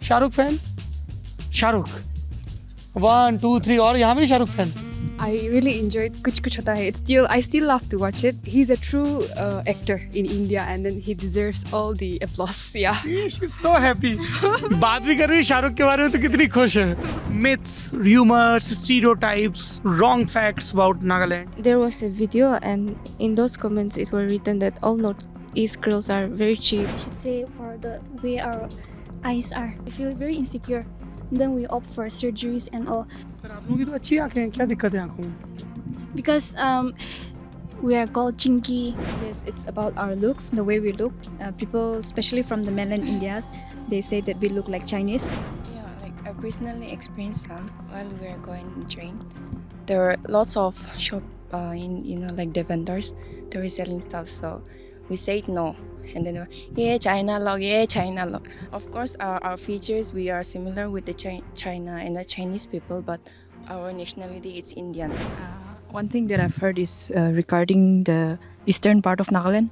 Shahrukh fan? Shahrukh 1 2 3 और यहाँ भी Shahrukh fan? I really enjoyed Kuch Kuch Hota Hai. I still love to watch it. He's a true actor in India, and then he deserves all the applause. Yeah. She's so happy. बात भी कर रही है शाहरुख के बारे में तो कितनी खुश है. Myths, rumors, stereotypes, wrong facts about Nagaland. There was a video, and in those comments it was written that all Northeast girls are very cheap. I should say for the way our eyes are, we feel very insecure. Then we opt for surgeries and all. पर आप लोगों की तो अच्छी आंखें हैं, क्या दिक्कत है आंखों में? Because we are called chinky. Yes, it's about our looks, the way we look. People, especially from the mainland Indias, they say that we look like Chinese. Yeah, like I personally experienced some while we were going train. There were lots of shop like the vendors. They were selling stuff, so we said no. And then they were, yeah, China log. Of course, our features, we are similar with the China and the Chinese people, but our nationality, it's Indian. One thing that I've heard is regarding the eastern part of Nagaland.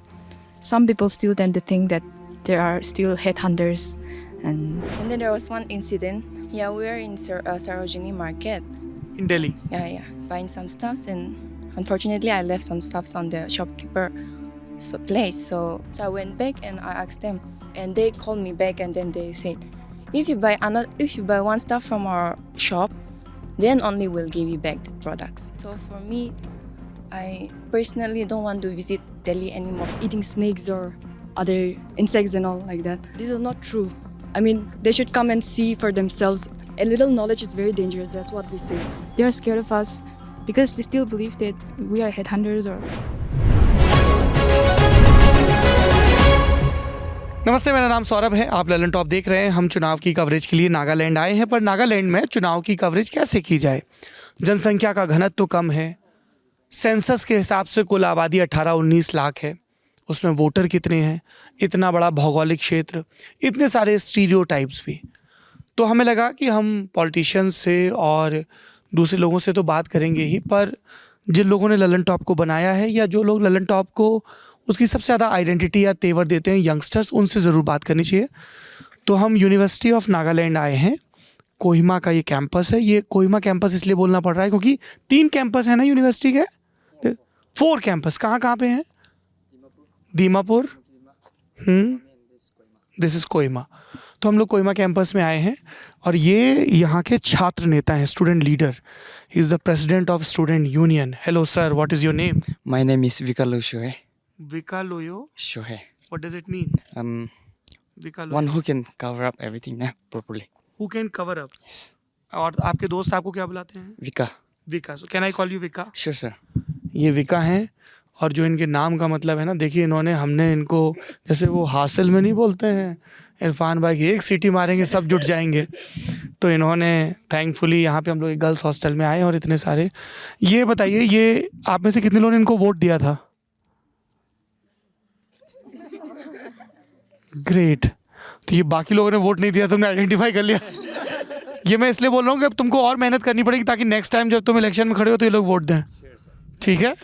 Some people still tend to think that there are still headhunters. And then there was one incident. Yeah, we were in Sarojini market. In Delhi? Yeah. Buying some stuffs, and unfortunately, I left some stuffs on the shopkeeper place. So I went back and I asked them, and they called me back, and then they said, if you buy one stuff from our shop, then only we'll give you back the products. So for me, I personally don't want to visit Delhi anymore. Eating snakes or other insects and all like that. This is not true. I mean, they should come and see for themselves. A little knowledge is very dangerous. That's what we say. they are scared of us because they still believe that we are headhunters or... नमस्ते, मेरा नाम सौरभ है. आप लल्लनटॉप देख रहे हैं. हम चुनाव की कवरेज के लिए नागालैंड आए हैं, पर नागालैंड में चुनाव की कवरेज कैसे की जाए? जनसंख्या का घनत्व तो कम है. सेंसस के हिसाब से कुल आबादी 18-19 लाख है. उसमें वोटर कितने हैं? इतना बड़ा भौगोलिक क्षेत्र, इतने सारे स्टीरियोटाइप्स भी. तो हमें लगा कि हम पॉलिटिशियंस से और दूसरे लोगों से तो बात करेंगे ही, पर जिन लोगों ने लल्लनटॉप को बनाया है या जो लोग लल्लनटॉप को उसकी सबसे ज़्यादा आइडेंटिटी या तेवर देते हैं, यंगस्टर्स, उनसे ज़रूर बात करनी चाहिए. तो हम यूनिवर्सिटी ऑफ नागालैंड आए हैं. कोहिमा का ये कैंपस है. ये कोहिमा कैंपस इसलिए बोलना पड़ रहा है क्योंकि 3 कैंपस है ना यूनिवर्सिटी के. 4 कैंपस कहाँ पे हैं? Dimapur, this is Kohima. तो हम लोग कोहिमा कैंपस में आए हैं और ये यहाँ के छात्र नेता हैं, student leader. He is the president of student union. Hello sir, what is your name? My name is Vikalo Shohei. Vikaloyo? Shohei. What does it mean? Vikaloyo. One who can cover up everything properly. Who can cover up? Yes. और आपके दोस्त आपको क्या बुलाते हैं? Vika. विका. So can I call you Vika? Sure, sir. ये विका हैं. और जो इनके नाम का मतलब है ना, देखिए हमने इनको, जैसे वो हासिल में नहीं बोलते हैं इरफान भाई की, एक सीटी मारेंगे सब जुट जाएंगे, तो इन्होंने थैंकफुली यहाँ पे हम लोग एक गर्ल्स हॉस्टल में आए और इतने सारे. ये बताइए, ये आप में से कितने लोगों ने इनको वोट दिया था? ग्रेट. तो ये बाकी लोगों ने वोट नहीं दिया, तुमने आइडेंटिफाई कर लिया. ये मैं इसलिए बोल रहा हूँ कि अब तुमको और मेहनत करनी पड़ेगी ताकि नेक्स्ट टाइम जब तुम इलेक्शन में खड़े हो तो ये लोग वोट दें. ठीक है,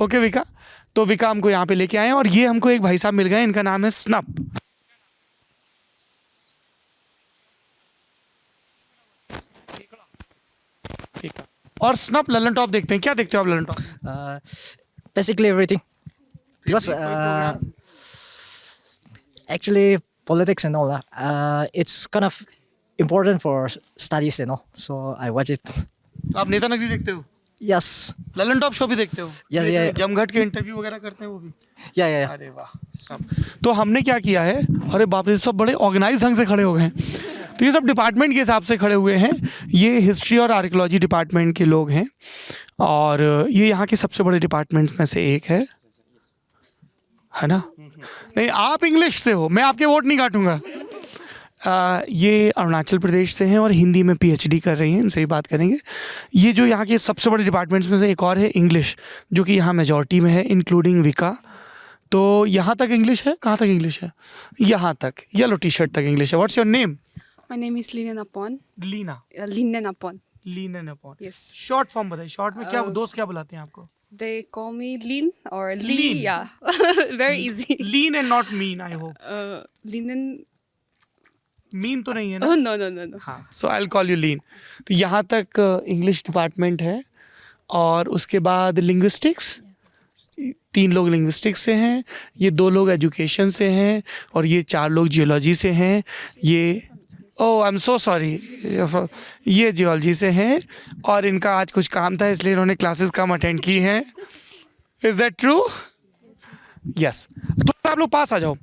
ओके विका. तो विका हमको यहाँ पे लेके आए हैं और ये हमको एक भाई साहब मिल गए, इनका नाम है स्नप. और स्नप लल्लनटॉप देखते हैं. क्या देखते हो आप Lallantop? Basically everything. Because actually politics and all that, it's kind of important for studies and all. So I watch it. आप नेता नगरी देखते हो? Yes. लल्लनटॉप शो भी देखते हो? Yeah. जमघट के इंटरव्यू वगैरह करते हैं वो भी? Yeah. अरे वाह. सब तो हमने क्या किया है, अरे बाप रे, सब बड़े ऑर्गेनाइज ढंग से खड़े हो गए हैं. तो ये सब डिपार्टमेंट के हिसाब से खड़े हुए हैं. ये हिस्ट्री और आर्कियोलॉजी डिपार्टमेंट के लोग हैं और ये यहाँ के सबसे बड़े डिपार्टमेंट्स में से एक है ना? नहीं, आप इंग्लिश से हो, मैं आपके वोट नहीं काटूंगा. ये अरुणाचल प्रदेश से हैं और हिंदी में PhD कर रही हैं, इनसे ही बात करेंगे. ये जो यहाँ के सबसे बड़े डिपार्टमेंट्स में से एक और है इंग्लिश, जो कि यहाँ मेजॉरिटी में है, इंक्लूडिंग विका. तो यहाँ तक इंग्लिश है. कहाँ तक इंग्लिश है? यहाँ तक, येलो टी-शर्ट तक इंग्लिश है. What's your name? My name is Lallantop. Leena. Lallantop. Lallantop. Yes. Short form बताइए. शॉर्ट में क्या दोस्त क्या बुलाते हैं आपको? They call me Lin or Lee. Lean. Yeah, very easy. Lean and not mean, I hope. Linen. Mean तो नहीं है ना? Oh, no, no, no, no. हाँ, सो आई विल कॉल यू लीन. तो यहाँ तक इंग्लिश डिपार्टमेंट है और उसके बाद लिंग्विस्टिक्स. 3 लोग लिंग्विस्टिक्स से हैं, ये 2 लोग एजुकेशन से हैं और ये 4 लोग जियोलॉजी से हैं. ये ओह आई एम सो सॉरी, ये जियोलॉजी से हैं और इनका आज कुछ काम था इसलिए इन्होंने क्लासेस कम अटेंड की हैं. Is that true? यस. तो आप लोग पास आ जाओ.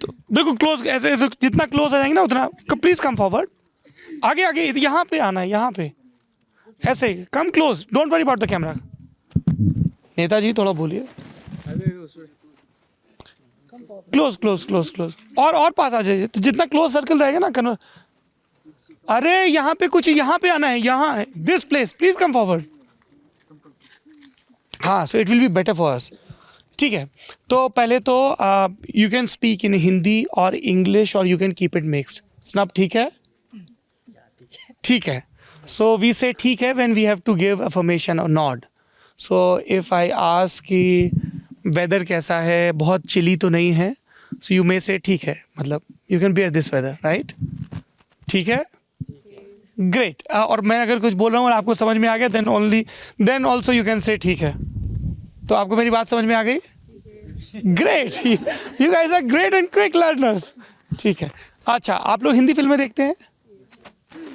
तो बिल्कुल क्लोज, ऐसे ऐसे जितना क्लोज आ जाएंगे ना उतना. Please come forward. आगे आगे यहाँ पे आना है, यहाँ पे ऐसे come close. Don't worry about the camera. Netaji थोड़ा बोलिए. Close close close close. और पास आ जाइए. तो जितना क्लोज सर्कल रहेगा ना अरे यहाँ पे कुछ, यहाँ पे आना है, यहाँ है this place. Please come forward. हाँ, so it will be better for us. ठीक है. तो पहले तो you can speak in Hindi और इंग्लिश और you can keep it mixed. स्नब ठीक है? ठीक है. सो वी से ठीक है when we have to give affirmation और nod. So if I ask कि वेदर कैसा है, बहुत चिली तो नहीं है, सो यू मे से ठीक है, मतलब you can bear this weather, right? ठीक है, ग्रेट. और मैं अगर कुछ बोल रहा हूँ और आपको समझ में आ गया then also you can say ठीक है. तो आपको मेरी बात समझ में आ गई? Great. You guys are great and quick learners. ठीक है. अच्छा, आप लोग हिंदी फिल्में देखते हैं?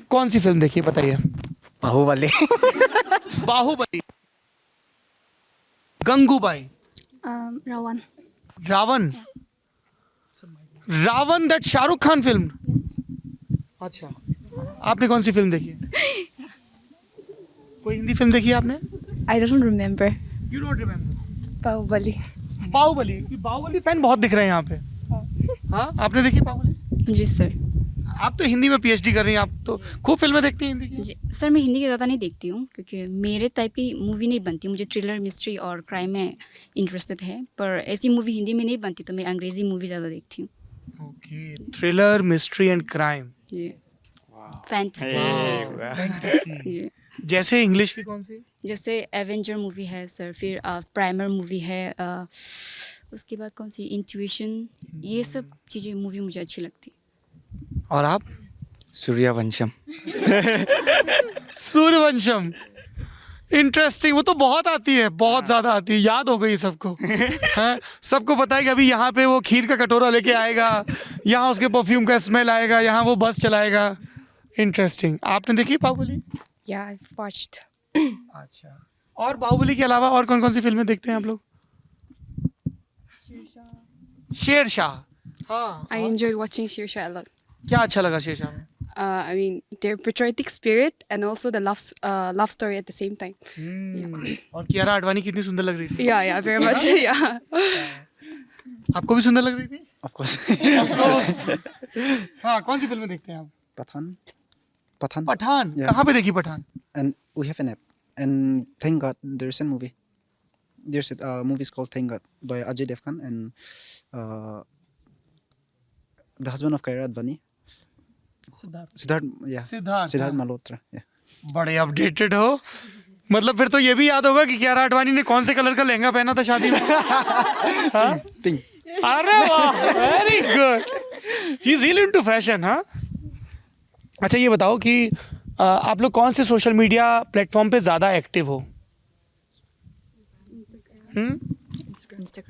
कौन सी फिल्म देखी बताइए? Bahubali. Bahubali, Gangubai, Rawan. Ravan. Ravan that Shahrukh Khan film. अच्छा, आपने कौन सी फिल्म देखी? कोई हिंदी फिल्म देखी है आपने? I don't remember. You don't remember. Bahubali. Bahubali fan बहुत दिख रहे हैं यहाँ पे. हाँ, आपने देखी बाहुबली? जी सर. आप तो हिंदी में पीएचडी कर रही हैं, आप तो खूब फिल्में देखती हैं हिंदी की. जी सर, मैं हिंदी की ज़्यादा नहीं देखती हूँ क्योंकि मेरे टाइप की मूवी नहीं बनती. मुझे थ्रिलर, मिस्ट्री और क्राइम में इंटरेस्टेड है, पर ऐसी मूवी हिंदी में नहीं बनती तो मैं अंग्रेज़ी मूवी ज़्यादा देखती हूँ. Okay. Thriller, mystery and crime. जी. फैंटेसी. जी. जैसे इंग्लिश की कौन सी? जैसे एवेंजर मूवी है सर, फिर प्राइमर मूवी है, उसके बाद कौन सी, इंट्यूशन. ये सब चीज़ें मूवी मुझे अच्छी लगती. और आप? सूर्यवंशम. सूर्यवंशम. इंटरेस्टिंग. वो तो बहुत आती है, बहुत ज़्यादा आती है, याद हो गई सबको. हैं, सबको पता है कि अभी यहाँ पे वो खीर का कटोरा लेके आएगा, यहाँ उसके परफ्यूम का स्मेल आएगा, यहाँ वो बस चलाएगा. इंटरेस्टिंग. आपने देखी बाहुबली? Yeah, I've watched. अच्छा. और बाहुबली के अलावा और कौन कौन सी फिल्में देखते हैं आप लोग? शेरशाह. हाँ. I enjoyed watching Shersha a lot. क्या अच्छा लगा शेरशाह में? I mean, their patriotic spirit and also the love story at the same time. और कियारा आडवाणी कितनी सुंदर लग रही थी. Yeah, very much. Yeah. आपको भी सुंदर लग रही थी? Of course. हाँ, कौन सी फिल्में देखते हैं आप? Pathan. पठान. Yeah. कहाँ पे देखी Pathan? And we have an app. And thank God there's a movie. There's a movie called Thank God by Ajay Devgan and the husband of Kaira Advani. Siddharth Malhotra. Yeah. बड़े updated हो. मतलब फिर तो ये भी याद होगा कि कियारा आडवाणी ने कौन से कलर का लहंगा पहना था शादी में. हाँ? Pink. अरे वाह, very good. He is really into fashion. हाँ. अच्छा, ये बताओ कि आप लोग कौन से सोशल मीडिया प्लेटफॉर्म पे ज़्यादा एक्टिव हो?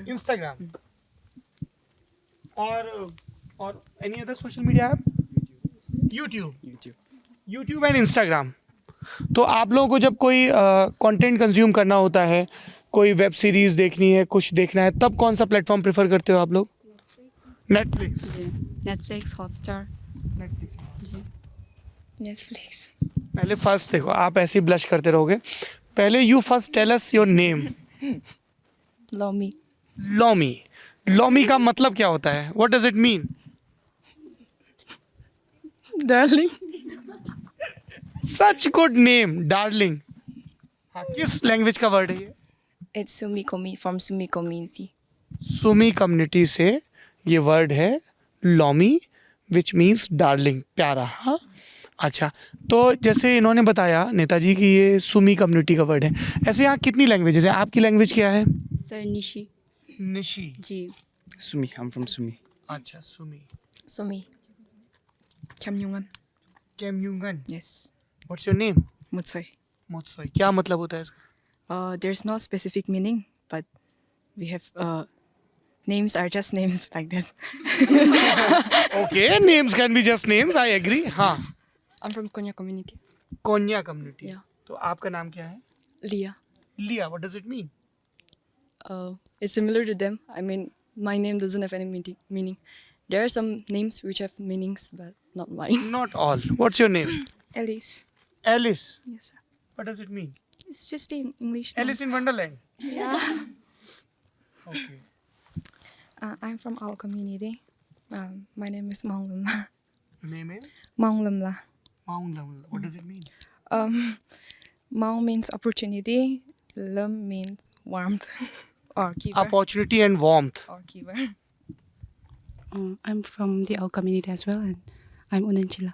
इंस्टाग्राम. और any other social media app? YouTube and Instagram. तो आप लोगों को जब कोई कंटेंट कंज्यूम करना होता है, कोई वेब सीरीज देखनी है, कुछ देखना है, तब कौन सा प्लेटफॉर्म प्रेफर करते हो आप लोग? नेटफ्लिक्स. Netflix, Hotstar. Netflix. पहले फर्स्ट देखो, आप ऐसे ही ब्लश करते रहोगे. पहले you first tell us your name. Lomi. Lomi. Lomi का मतलब क्या होता है? What does it mean? Darling. Such good name, darling. हाँ, किस लैंग्वेज का वर्ड है ये? It's Sumi from Sumi community. Sumi community से ये वर्ड है लॉमी, विच मीन्स डार्लिंग, प्यारा. हाँ. अच्छा, तो जैसे इन्होंने बताया नेताजी कि ये सुमी कम्युनिटी का वर्ड है, ऐसे यहाँ कितनी लैंग्वेजेस हैं? आपकी लैंग्वेज क्या है? Sir Nishi. Nishi. Ji. Sumi. I'm from Sumi. अच्छा, Sumi. Sumi. Kamyungan. कैम्यूंगन. Yes. What's your name? Mutsoi. मोत्सोई. क्या मतलब होता है इसका? There's no specific meaning, but we have names are just names like that. Okay, names can be just names. I agree. हाँ. I'm from Konya community. Kenya community. Yeah. तो आपका नाम क्या है? Leah. लिया. What does it mean? It's similar to them. I mean, my name doesn't have any meaning. There are some names which have meanings, but not mine. Not all. What's your name? Alice. Alice. Yes, sir. What does it mean? It's just in English. name. Alice in Wonderland. Yeah. Okay. I'm from our community. My name is Maunglamla. Your name is? Maunglamla. Maunglamla. What does it mean? Maung means opportunity. Lam means warmth or keeper. Opportunity and warmth. Or keeper. I'm from the Ao community as well, and I'm Unanchila.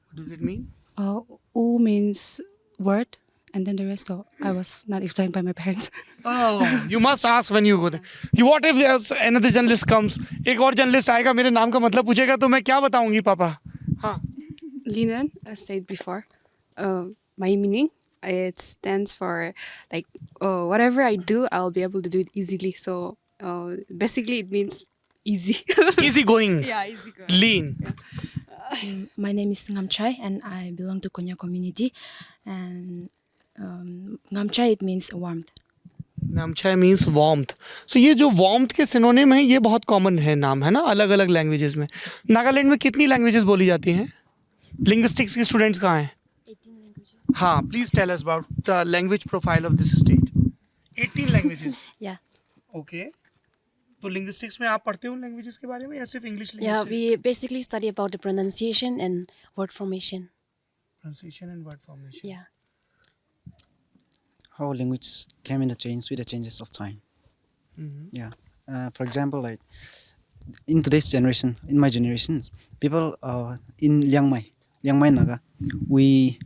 What does it mean? U means word, and then the rest of I was not explained by my parents. Oh, you must ask when you go there. What if there's another journalist comes? एक और journalist आएगा मेरे नाम का मतलब पूछेगा तो मैं क्या बताऊंगी पापा? हाँ. Linan, as said before, my meaning it stands for like whatever I do, I'll be able to do it easily. So basically, it means easy. Easy going. Yeah, easy going. Lean. My name is Ngamchai and I belong to Konya community. And Ngamchai, it means warmth. नामचाई means warmth. So ये जो warmth के synonym है ये बहुत common है नाम है ना अलग अलग लैंग्वेजेस में. नागालैंड में कितनी लैंग्वेजेस बोली जाती हैं? लिंग्विस्टिक्स के स्टूडेंट्स कहाँ हैं? 18 languages. हाँ, please tell us about the language profile of this state. 18 languages. Yeah. Okay. तो लिंग्विस्टिक्स में आप पढ़ते हो लैंग्वेजेस के बारे में या सिर्फ English Yeah, linguistics? we basically study about the pronunciation and word formation. Pronunciation and word formation. Yeah. How language came into change with the changes of time. Yeah. For example, like in today's generation, in my generations, people in Liangmai Naga, we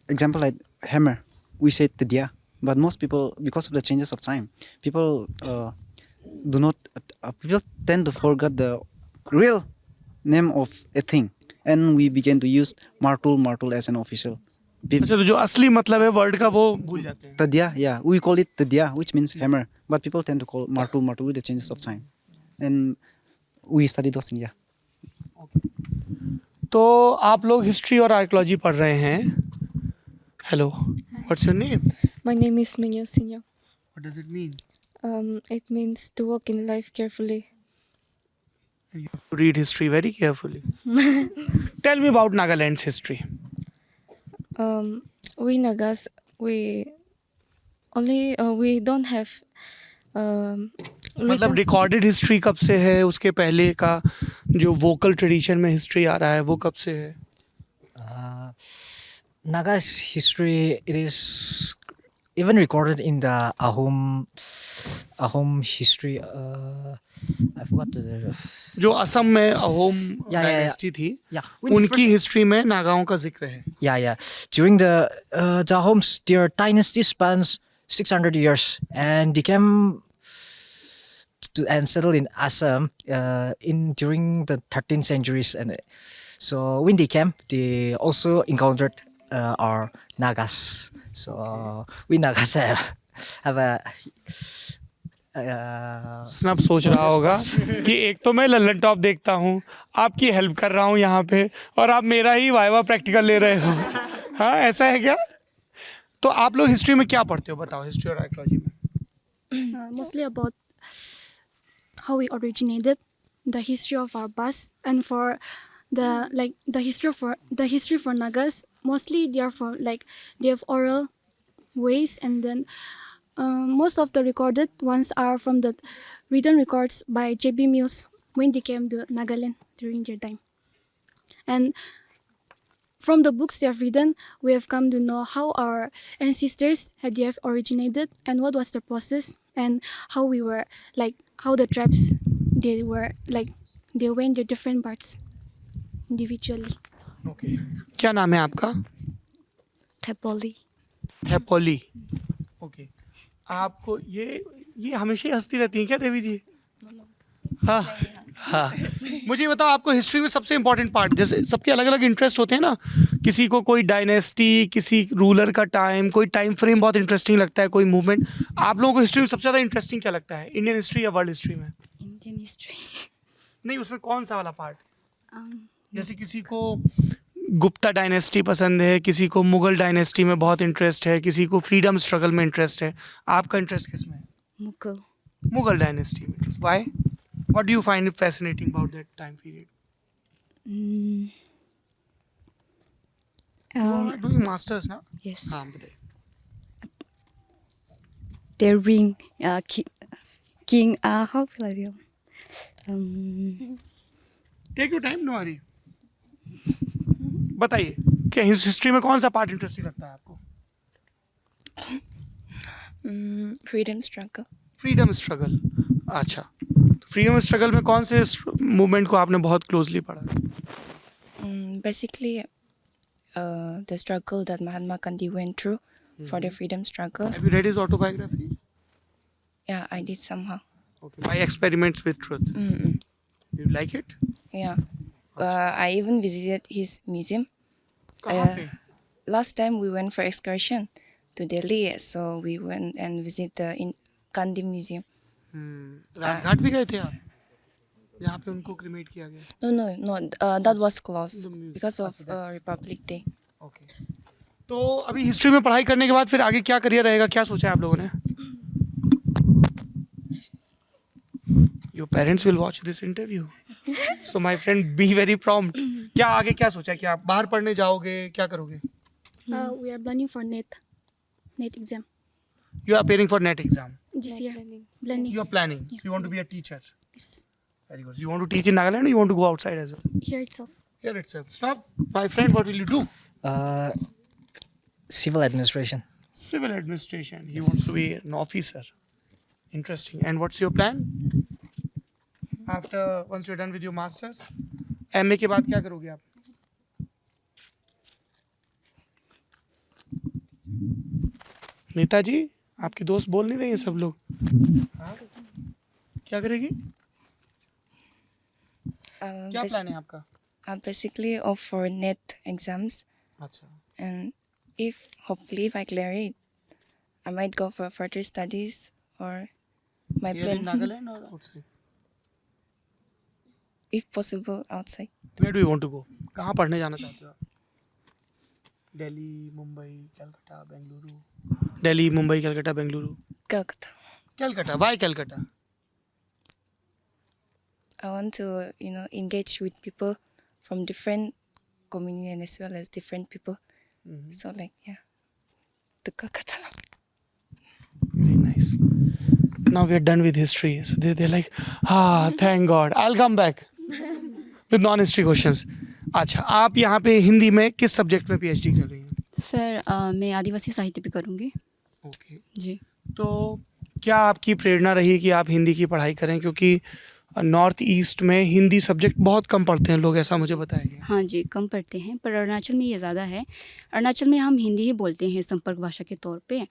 example like hammer, we say tdia, but most people, because of the changes of time, people people tend to forget the real name of a thing, and we began to use martul as an official. अच्छा, तो जो असली मतलब है word का वो भूल जाते हैं. Tadya, yeah, we call it tadya, which means hammer, but people tend to call martul with the changes of time, and we study those things. Yeah. तो आप लोग हिस्ट्री और आर्कियोलॉजी पढ़ रहे हैं. Hello, what's your name? My name is Minyo Sinyo. What does it mean? It means to walk in life carefully. You have to read history very carefully. Tell me about Nagaland's history. We Nagas, we don't have मतलब recorded history कब से है? उसके पहले का जो vocal tradition में history आ रहा है वो कब से है? Naga's history, it is even recorded in the Ahom history. I forgot the. जो असम में अहोम Yeah. डायनेस्टी थी, Yeah. उनकी हिस्ट्री में नागाओं का जिक्र है. Yeah. During the Ahoms, their dynasty spans 600 years and they came and settled in Assam during the 13th centuries. And so when they came, they also encountered our Nagas. So we Nagas have a. Snub सोच रहा होगा कि एक तो मैं Lallan top देखता हूँ, आपकी हेल्प कर रहा हूँ यहाँ पे, और आप मेरा ही वाइवा प्रैक्टिकल ले रहे हो. हाँ, ऐसा है क्या? तो आप लोग हिस्ट्री में क्या पढ़ते हो, बताओ. हिस्ट्री और आर्कियोलॉजी में Mostly about how we originated, the history of our past, and for the history for Nagas. Mostly they are for they have oral ways, and then most of the recorded ones are from the written records by J.B. Mills when they came to Nagaland during their time. And from the books they have written, we have come to know how our ancestors had originated and what was the process and how we were how the tribes they went to different parts individually. Okay. क्या नाम है आपका? Thepoli. थेपोली. Okay. आपको ये हमेशा ही हंसती रहती हैं क्या देवी जी? हाँ हाँ। मुझे ये बताओ, आपको हिस्ट्री में सबसे इम्पोर्टेंट पार्ट, जैसे सबके अलग अलग इंटरेस्ट होते हैं ना, किसी को कोई डायनेस्टी, किसी रूलर का टाइम, कोई टाइम फ्रेम बहुत इंटरेस्टिंग लगता है, कोई मूवमेंट। आप लोगों को हिस्ट्री में सबसे ज़्यादा इंटरेस्टिंग क्या लगता है, इंडियन हिस्ट्री या वर्ल्ड हिस्ट्री में? Indian history. नहीं, उसमें कौन सा वाला पार्ट? जैसे किसी को गुप्ता डायनेस्टी पसंद है, किसी को मुगल डायनेस्टी में बहुत इंटरेस्ट है, किसी को फ्रीडम स्ट्रगल में इंटरेस्ट है। आपका इंटरेस्ट किस में है? मुगल। मुगल डायनेस्टी में। Why? What do you find fascinating about that time period? Doing masters ना? Yes. हाँ, बताइए। Their ring, king. How will I tell? Take your time, no hurry. बताइए कि हिस्ट्री में कौन सा पार्ट इंटरेस्टिंग लगता है आपको? Freedom struggle. Freedom struggle. अच्छा, फ्रीडम स्ट्रगल में कौन से मूवमेंट को आपने बहुत क्लोजली पढ़ा? Basically, the struggle that Mahatma Gandhi went through for the freedom struggle. Have you read his autobiography? Yeah, I did somehow. Okay. My experiments with truth. Mm-mm. Do you like it? Yeah. I even visited his museum. कहाँ पे? Last time we went for excursion to Delhi, so we went and visit the Gandhi Museum. Rajghat भी गए थे आप, जहाँ पे उनको cremate किया गया? No. That was closed The museum. because of अच्छा, Republic Day. ओके। तो अभी हिस्ट्री में पढ़ाई करने के बाद फिर आगे क्या करियर रहेगा, क्या सोचा है आप लोगों ने? Your parents will watch this interview, so my friend be very prompt. क्या आगे क्या सोचा है, कि आप बाहर पढ़ने जाओगे, क्या करोगे? We are planning for net exam you are appearing for NET exam. this year. Planning. You are planning. So you want to be a teacher. Yes. Very good. So you want to teach in Nagaland, or you want to go outside as well? Here itself. Here itself. Stop, my friend. What will you do? Civil administration. Civil administration. He wants to be an officer. Interesting. And what's your plan? After once you're done with your masters, MA के बाद क्या करोगे आप? नेताजी, आपके दोस्त बोल नहीं रहे हैं सब लोग। हाँ? क्या करेगी? क्या प्लान है आपका? Basically, opt for net exams, अच्छा। and hopefully if I clear it, I might go for further studies or my Here in plan, Nagaland or outside? if possible, outside. Where do you want to go? कहाँ पढ़ने जाना चाहते हो आप? Delhi, Mumbai, Calcutta, Bengaluru. Delhi, Mumbai, Calcutta, Bengaluru. Calcutta. Calcutta. Why Calcutta? I want to, engage with people from different community and as well as different people. So to Calcutta. Very nice. Now we are done with history. So they're like, thank God. I'll come back with non-history questions. अच्छा, आप यहाँ पे हिंदी में किस subject में PhD कर रही हैं? सर मैं आदिवासी साहित्य पे करूँगी। ओके। जी। तो क्या आपकी प्रेरणा रही कि आप हिंदी की पढ़ाई करें, क्योंकि नॉर्थ ईस्ट में हिंदी सब्जेक्ट बहुत कम पढ़ते हैं लोग, ऐसा मुझे बताया गया। हाँ जी, कम पढ़ते हैं, पर अरुणाचल में ये ज़्यादा है। अरुणाचल में हम हिंदी ही बोलते हैं संपर्क भाषा के तौर पे,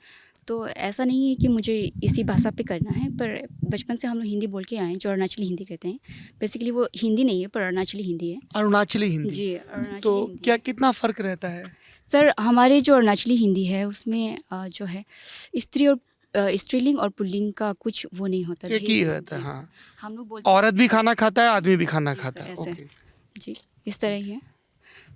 तो ऐसा नहीं है कि मुझे इसी भाषा पे करना है, पर बचपन से हम लोग हिंदी बोल के आए हैं, जो अरुणाचली हिंदी कहते हैं। बेसिकली वो हिंदी नहीं है, पर अरुणाचली हिंदी है। अरुणाचली हिंदी? जी, अरुणाचली तो हिंदी। क्या कितना फ़र्क रहता है? सर हमारे जो अरुणाचली हिंदी है उसमें जो है स्त्री और स्त्रीलिंग और पुल्लिंग का कुछ वो नहीं होता, एक ही होता है। हाँ, हम लोग बोलते औरत भी खाना खाता है, आदमी भी खाना खाता है। ऐसे। ओके। जी, इस तरह ही है।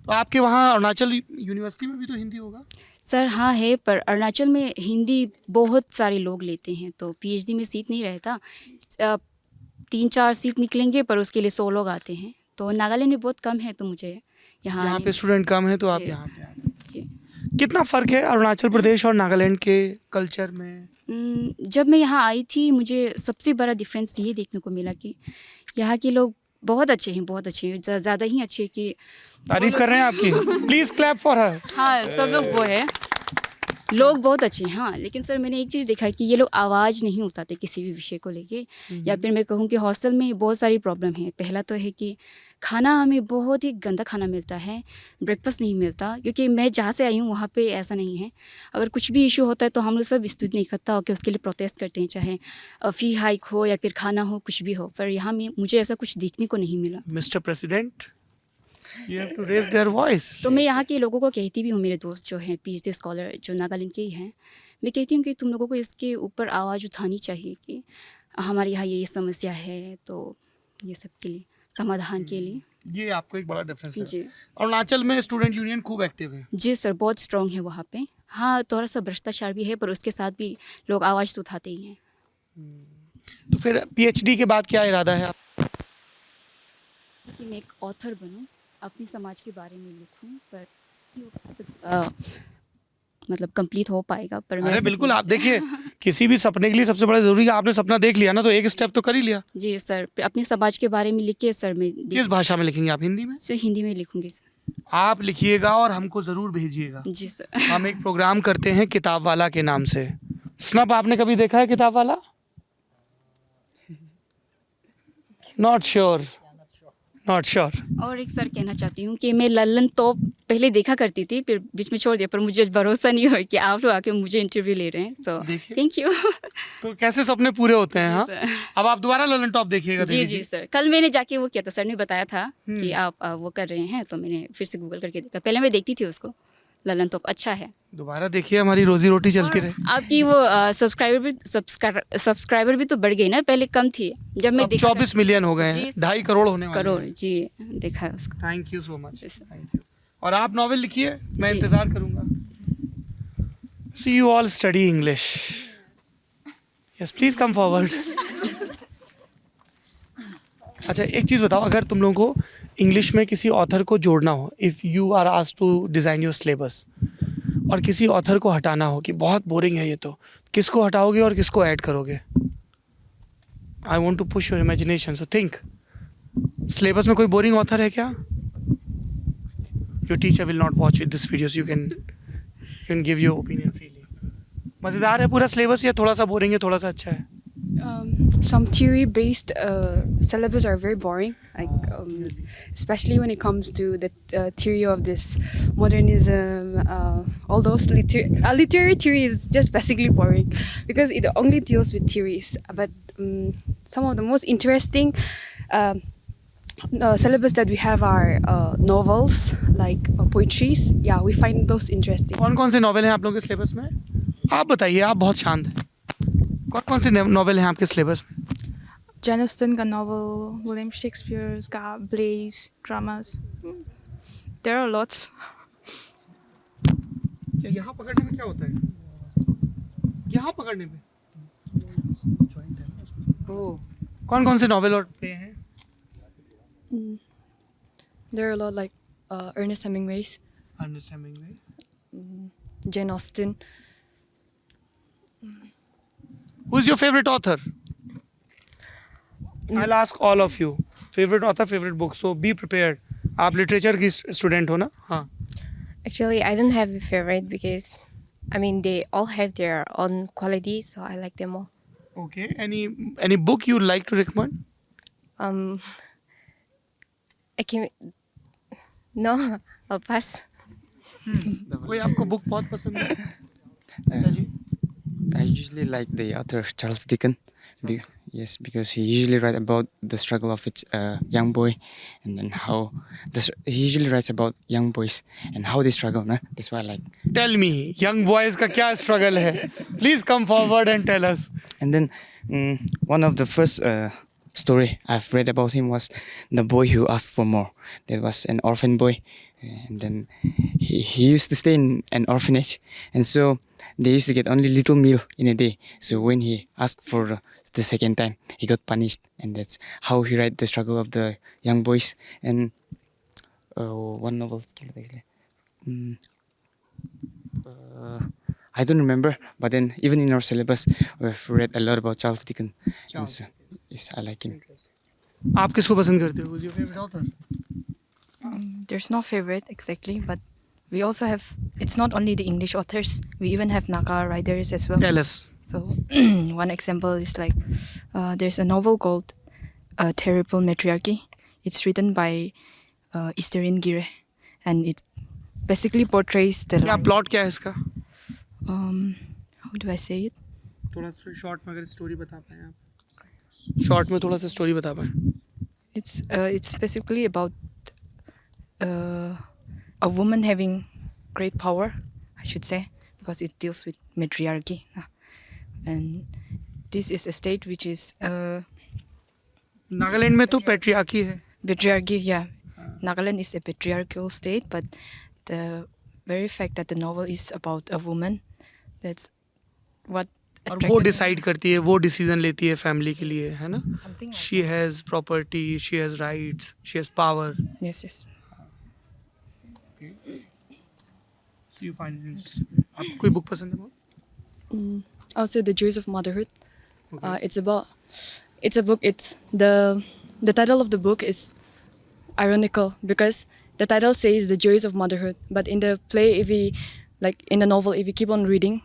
तो आपके वहाँ अरुणाचल यूनिवर्सिटी में भी तो हिंदी होगा? सर हाँ है, पर अरुणाचल में हिंदी बहुत सारे लोग लेते हैं, तो PhD में सीट नहीं रहता। 3-4 सीट निकलेंगे, पर उसके लिए 100 लोग आते हैं, तो नागालैंड में बहुत कम है, तो मुझे यहाँ पे स्टूडेंट कम है, तो आप यहाँ पे आ गए। जी। कितना फ़र्क है अरुणाचल प्रदेश और नागालैंड के कल्चर में? जब मैं यहाँ आई थी, मुझे सबसे बड़ा डिफरेंस ये देखने को मिला कि यहाँ के लोग बहुत अच्छे हैं, बहुत अच्छे हैं, ज़्यादा ही अच्छे कि तारीफ कर रहे हैं आपकी। Please clap for her. हाँ, सब लोग वो है, लोग बहुत अच्छे हैं। हाँ, लेकिन सर मैंने एक चीज़ देखा कि ये लोग आवाज़ नहीं उठाते किसी भी विषय को लेके, या फिर मैं कहूँ कि हॉस्टल में बहुत सारी प्रॉब्लम है। पहला तो है कि खाना हमें बहुत ही गंदा खाना मिलता है, ब्रेकफास्ट नहीं मिलता, क्योंकि मैं जहाँ से आई हूँ वहाँ पे ऐसा नहीं है। अगर कुछ भी इशू होता है तो हम लोग सब स्टूडेंट इकट्ठा होकर उसके लिए प्रोटेस्ट करते हैं, चाहे फ़ी हाइक हो या फिर खाना हो, कुछ भी हो। पर यहाँ में मुझे ऐसा कुछ देखने को नहीं मिला। Mister president, you have to raise their voice. तो मैं यहाँ के लोगों को कहती भी हूँ, मेरे दोस्त जो हैं PhD स्कॉलर जो नागालैंड के ही हैं, मैं कहती हूँ कि तुम लोगों को इसके ऊपर आवाज़ उठानी चाहिए कि हमारे यहाँ ये समस्या है, तो ये सब के लिए समाधान के लिए। ये आपको एक बड़ा डिफरेंस है। जी अरुणाचल में स्टूडेंट यूनियन खूब एक्टिव है। जी सर, बहुत स्ट्रॉन्ग है वहाँ पे। हाँ, थोड़ा सा भ्रष्टाचार भी है, पर उसके साथ भी लोग आवाज़ तो उठाते ही हैं। तो फिर PhD के बाद क्या इरादा है आप? कि मैं एक ऑथर बनूं, अपने समाज के बारे में लिखूं, पर मतलब कंप्लीट हो पाएगा। पर अरे बिल्कुल, आप देखिए किसी भी सपने के लिए सबसे बड़ा जरूरी है आपने सपना देख लिया ना, तो एक स्टेप तो कर ही लिया। जी सर, अपने समाज के बारे में लिख के सर मैं किस भाषा में लिखेंगे आप? हिंदी में? सर हिंदी में लिखूंगी सर। आप लिखिएगा और हमको जरूर भेजिएगा। जी सर। हम एक प्रोग्राम करते हैं किताब वाला के नाम से। स्नप आपने कभी देखा है किताब वाला? Not sure. और एक सर कहना चाहती हूँ कि मैं लल्लनटॉप पहले देखा करती थी, फिर बीच में छोड़ दिया, पर मुझे भरोसा नहीं हुआ कि आप लोग आके मुझे इंटरव्यू ले रहे हैं, तो थैंक यू। तो कैसे सपने पूरे होते हैं। हाँ, अब आप दोबारा लल्लनटॉप देखिएगा। जी सर, कल मैंने जाके वो किया था, सर ने बताया था कि आप वो कर रहे हैं, तो मैंने फिर से गूगल करके देखा। पहले मैं देखती थी उसको, लल्लनटॉप अच्छा है, दोबारा देखिए, हमारी रोजी रोटी चलती रहे। आपकी वो सब्सक्राइबर भी तो बढ़ गई ना, पहले कम थी जब मैं देखा। 24 मिलियन हो गए हैं, 2.5 करोड़ होने वाले करोड़। हैं। जी देखा है उसको। Thank you so much. Thank you. और आप नॉवेल लिखिए, मैं इंतजार करूंगा। See you all study English. Yes, please come forward. अच्छा, एक चीज़ बताओ, अगर तुम लोगों को इंग्लिश में किसी ऑथर को जोड़ना हो, if you are asked to design your syllabus, और किसी ऑथर को हटाना हो कि बहुत बोरिंग है ये, तो किसको हटाओगे और किसको ऐड करोगे? I want to push your imagination, so think. Syllabus में कोई बोरिंग ऑथर है क्या? Your teacher will not watch this videos, you can give your opinion freely. मज़ेदार है पूरा सिलेबस या थोड़ा सा बोरिंग है, थोड़ा सा अच्छा है? Some theory-based syllabus are very boring, like especially when it comes to the theory of this modernism. All those literary theory is just basically boring because it only deals with theories. But some of the most interesting syllabus that we have are novels, like poetries. Yeah, we find those interesting. कौन कौन से novel हैं आप लोगों के syllabus में? आप बताइए, आप बहुत शांत हैं। कौन से नॉवेल हैं आपके सिलेबस में? Jane Austen का novel, William Shakespeare's का plays, dramas. There are lots. यहाँ पकड़ने में क्या होता है? यहाँ पकड़ने में कौन कौन से नॉवेल और प्ले हैं? There are a lot, like Ernest Hemingway's, Jane Austen. Who is your favorite author? I'll ask all of you. Favorite author, favorite book. So be prepared. आप लिटरेचर की स्टूडेंट हो ना? हाँ. Actually, I don't have a favorite because, I mean, they all have their own qualities, so I like them all. Okay. Any book you like to recommend? I can no, I'll pass. कोई आपको book बहुत पसंद है? I usually like the author Charles Dickens. Yes, because he usually writes about the struggle of a young boy, and then how he usually writes about young boys and how they struggle. Nah? That's why I like. Tell me, young boys का क्या struggle है? Please come forward and tell us. And then one of the first story I've read about him was the boy who asked for more. That was an orphan boy, and then he used to stay in an orphanage, and so they used to get only little meal in a day. So when he asked for the second time, he got punished, and that's how he write the struggle of the young boys. And one novel, I don't remember, but then even in our syllabus, we've read a lot about Charles Dickens. And so, yes, I like him. आप किसको पसंद करते हो? Who's your favorite author? There's no favorite exactly, but we also have, it's not only the English authors, we even have Naga writers as well. Tell us. So one example is like, there's a novel called Terrible Matriarchy. It's written by Eastern Gire, and it basically portrays the क्या plot क्या है इसका? how do I say it? थोड़ा सा short में अगर story बता पाएं आप, शॉर्ट में थोड़ा सा स्टोरी बता पाएं. It's basically about a woman having great power, I should say, because it deals with matriarchy, and this is a state which is Nagaland में तो पैट्रियार्की है. patriarchy. Yeah, Nagaland is a patriarchal state, but the very fact that the novel is about a woman, that's what. और वो decide करती है, वो decision लेती है फैमिली के लिए, है ना? Something like she has property, she has rights, she has power. Yes, yes. So you find it interesting. आपको कोई बुक पसंद है बहुत? I'll say The Joys of Motherhood. It's a book. It's the title of the book is ironical because the title says The Joys of Motherhood, but in the play, in the novel, if we keep on reading,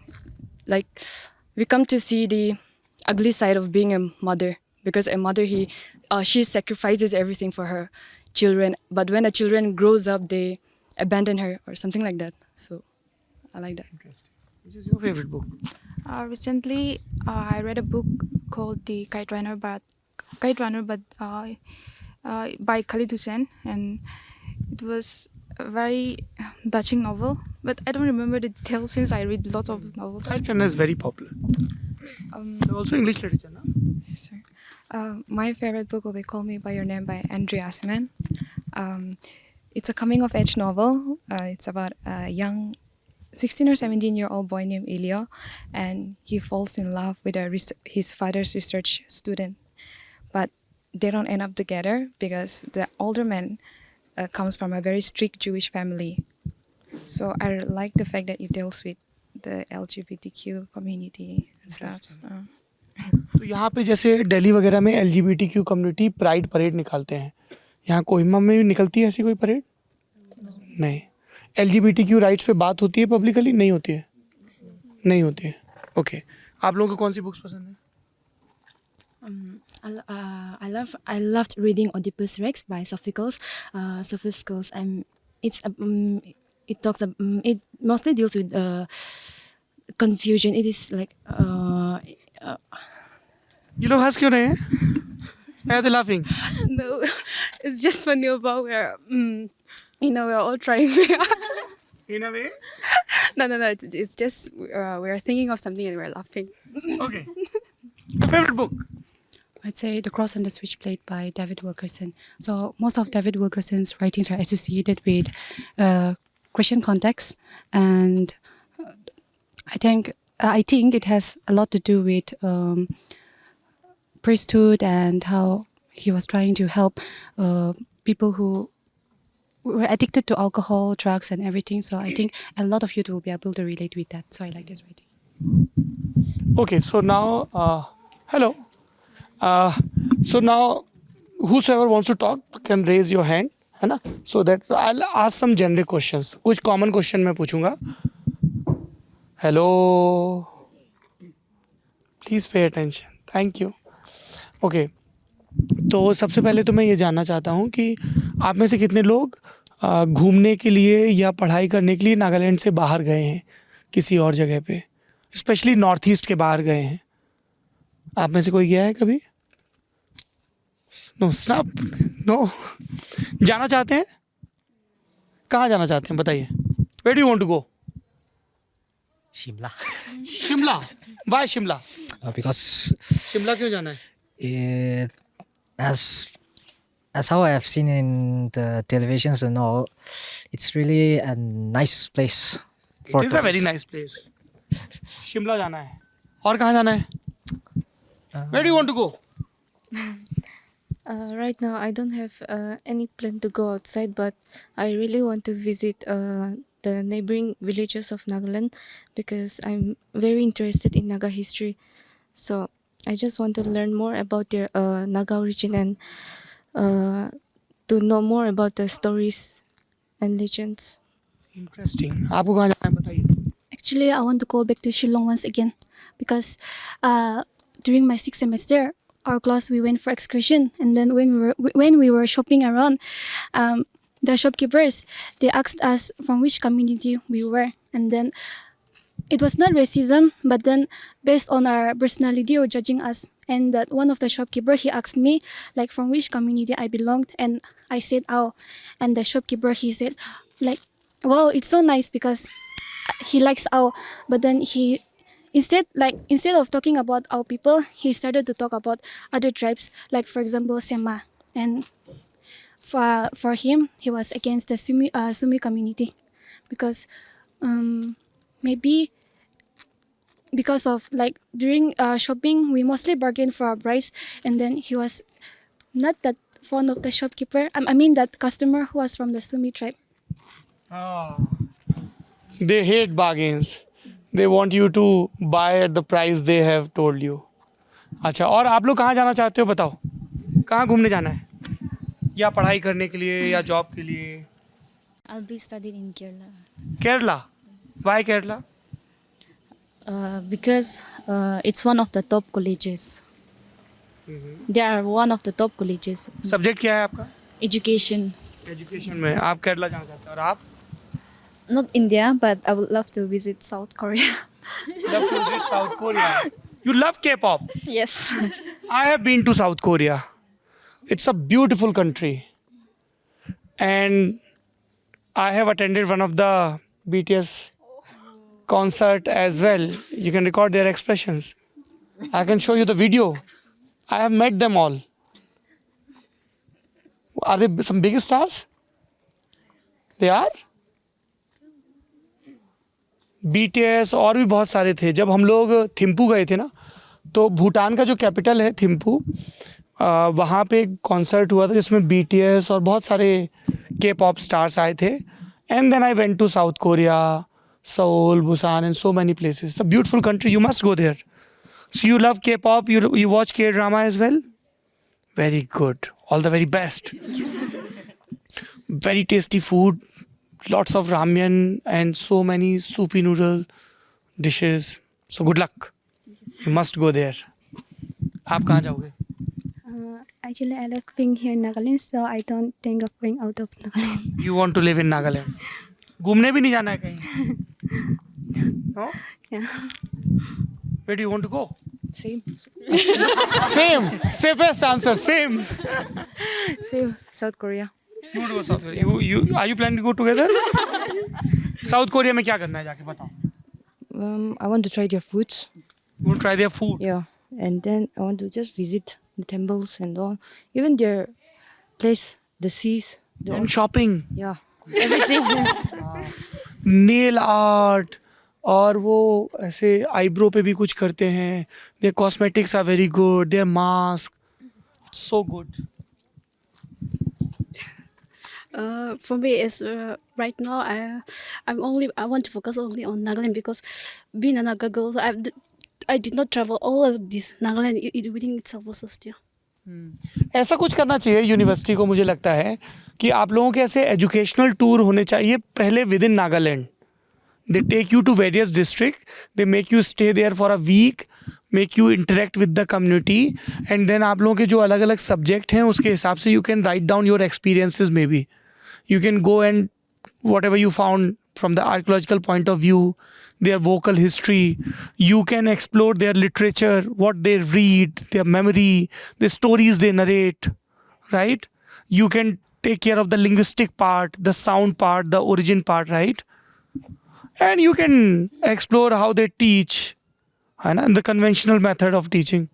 we come to see the ugly side of being a mother, because a mother she sacrifices everything for her children, but when the children grows up, they abandon her or something like that. So I like that. Interesting. Which is your favorite book? Recently, I read a book called The Kite Runner, but by Khalid Hussain, and it was a very touching novel. But I don't remember the details since I read lots of novels. Kite Runner is very popular. Also English literature, no? Yes, sir. My favorite book will be Call Me by Your Name by Andrea Asman. It's a coming-of-age novel. It's about a young 16 or 17-year-old boy named Elio, and he falls in love with his father's research student. But they don't end up together because the older man comes from a very strict Jewish family. So I like the fact that it deals with the LGBTQ community and stuff. तो यहाँ पे जैसे दिल्ली वगैरह में LGBTQ community pride parade निकालते हैं, यहाँ कोहिमा में भी निकलती है ऐसी कोई परेड? नहीं. LGBTQ राइट्स पे बात होती है पब्लिकली? नहीं होती है. नहीं होती है. ओके. आप लोगों को कौन सी बुक्स पसंद है? I loved reading Oedipus Rex by Sophocles. Sophocles. It mostly deals with confusion. It is like. ये लोग हंस क्यों रहे हैं? Why are they laughing? No, it's just funny about where, we're all trying. In a way? No. It's just we're thinking of something and we're laughing. Okay. Your favorite book? I'd say The Cross and the Switchblade by David Wilkerson. So most of David Wilkerson's writings are associated with Christian context, and I think it has a lot to do with priesthood and how he was trying to help people who were addicted to alcohol, drugs, and everything. So I think a lot of youth will be able to relate with that. So I like this writing. Okay, so now, hello. So now, whosoever wants to talk can raise your hand, है ना? So that I'll ask some generic questions. कुछ common question मैं पूछूंगा. Hello. Please pay attention. Thank you. Okay. तो सबसे पहले तो मैं ये जानना चाहता हूँ कि आप में से कितने लोग घूमने के लिए या पढ़ाई करने के लिए नागालैंड से बाहर गए हैं किसी और जगह पे, स्पेशली नॉर्थ ईस्ट के बाहर गए हैं? आप में से कोई गया है कभी? No snap no. जाना चाहते हैं? कहाँ जाना चाहते हैं बताइए? Where do you want to go? Shimla. Shimla. Why Shimla? Because Shimla क्यों जाना है? As how I have seen in the televisions and all, it's really a nice place. It is a very nice place. Shimla जाना है. और कहाँ जाना है? Where do you want to go? Right now, I don't have any plan to go outside, but I really want to visit the neighboring villages of Nagaland because I'm very interested in Naga history. So I just want to learn more about their Naga origin and to know more about the stories and legends. Interesting. आपको कहाँ जाना है बताइए? Actually, I want to go back to Shillong once again because during my 6th semester, our class, we went for excursion, and then when we were shopping around, the shopkeepers, they asked us from which community we were, and then it was not racism, but then based on our personality, they were judging us. And that one of the shopkeeper, he asked me like from which community I belonged, and I said Ao, and the shopkeeper, he said like, wow, it's so nice because he likes Ao, but then he instead of talking about our people, he started to talk about other tribes, like for example Sema, and for him, he was against the Sumi community because maybe because of like during shopping, we mostly bargain for our price, and then he was not that fond of the shopkeeper. I mean that customer who was from the Sumi tribe. They hate bargains. They want you to buy at the price they have told you. अच्छा, और आप लोग कहाँ जाना चाहते हो बताओ? कहाँ घूमने जाना है? या पढ़ाई करने के लिए या जॉब के लिए? I'll be studying in Kerala. Kerala? Why Kerala? Because it's one of the top colleges. They are one of the top colleges. Subject क्या है आपका? Education. एजुकेशन में आप केरला जाना चाहते हो और आप? Not India, but I would love to visit South Korea. Love to visit South Korea. You love K-pop? Yes. I have been to South Korea. It's a beautiful country. And I have attended one of the BTS concert as well. You can record their expressions. I can show you the video. I have met them all. Are they some big stars? They are? BTS और भी बहुत सारे थे. जब हम लोग थिम्पू गए थे ना, तो भूटान का जो कैपिटल है थिम्पू, वहाँ पे एक कॉन्सर्ट हुआ था जिसमें BTS और बहुत सारे K-pop स्टार्स आए थे. And then I went to South Korea, Seoul, Busan, and so many places. It's a beautiful country. You must go there. So you love K-pop. You watch K-drama as well? Very good. All the very best. Very tasty food. Lots of ramen and so many soupy noodle dishes. So good luck. You must go there. आप कहाँ जाओगे? Actually, I like being here in Nagaland, so I don't think of going out of Nagaland. You want to live in Nagaland? घूमने भी नहीं जाना है कहीं? No? Yeah. Where do you want to go? Same. Same. Safest answer. Same. Same. South Korea. You want to go South Korea? Are you planning to go together? South Korea में क्या करना है जाके बताओ? I want to try their foods. You want to try their food? Yeah. And then I want to just visit the temples and all. Even their place, the seas. And shopping. Yeah. Everything. Nail art. और वो ऐसे eyebrow पे भी कुछ करते हैं. Their cosmetics are very good. Their mask. It's so good. For me, it's right now. I want to focus only on Nagaland because being a Naga girl, I did not travel all of this Nagaland. Within itself was still. ऐसा कुछ करना चाहिए university को. मुझे लगता है कि आप लोगों के ऐसे एजुकेशनल टूर होने चाहिए पहले with in Nagaland. They take you to various districts. They make you stay there for a week, make you interact with the community, and then आप लोगों के जो अलग अलग सब्जेक्ट हैं उसके हिसाब से you can write down your experiences maybe. You can go and whatever you found from the archaeological point of view, their vocal history, you can explore their literature, what they read, their memory, the stories they narrate, right? You can take care of the linguistic part, the sound part, the origin part, right? And you can explore how they teach and the conventional method of teaching.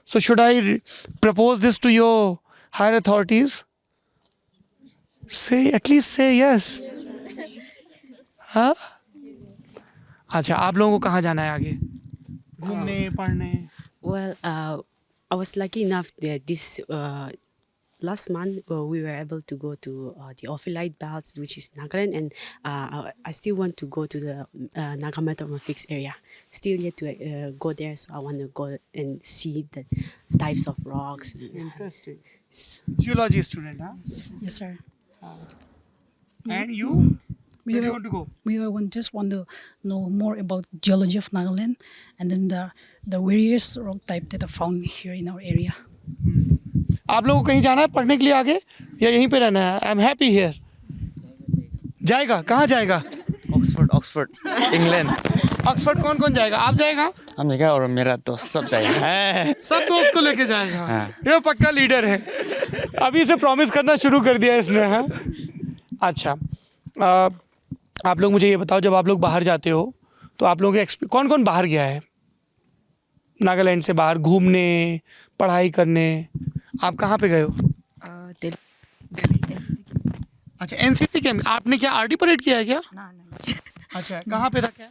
So should I propose this to your higher authorities? At least say yes. हाँ? अच्छा, आप लोगों को कहाँ जाना है आगे? घूमने, पढ़ने? Well, I was lucky enough that this last month we were able to go to the Ophiolite Belt, which is Nagaland, and I still want to go to the Naga Metamorphics area. Still yet to go there, so I want to go and see the types of rocks. Interesting. Geology student, huh? Yes, sir. And you? We Where do you want to go? We just want to know more about geology of Nagaland and then the various rock type that are found here in our area. आप लोगों को कहीं जाना है पढ़ने के लिए आगे या यहीं पे रहना है? I am happy here. जाएगा, कहाँ जाएगा? Oxford England. ऑक्सफोर्ड कौन कौन जाएगा? आप जाएगा? हम जाएगा और मेरा दोस्त सब जाएगा। सब दोस्त को लेके जाएगा। हाँ। ये पक्का लीडर है, अभी से प्रॉमिस करना शुरू कर दिया इसने। हाँ, अच्छा, आप लोग मुझे ये बताओ, जब आप लोग बाहर जाते हो तो आप लोगों के कौन कौन बाहर गया है नागालैंड से बाहर घूमने, पढ़ाई करने? आप कहाँ पे गए हो? दिल्ली। अच्छा, एनसीसी कैंप। आपने क्या आरडी परेड किया है क्या? अच्छा, कहाँ पे था क्या?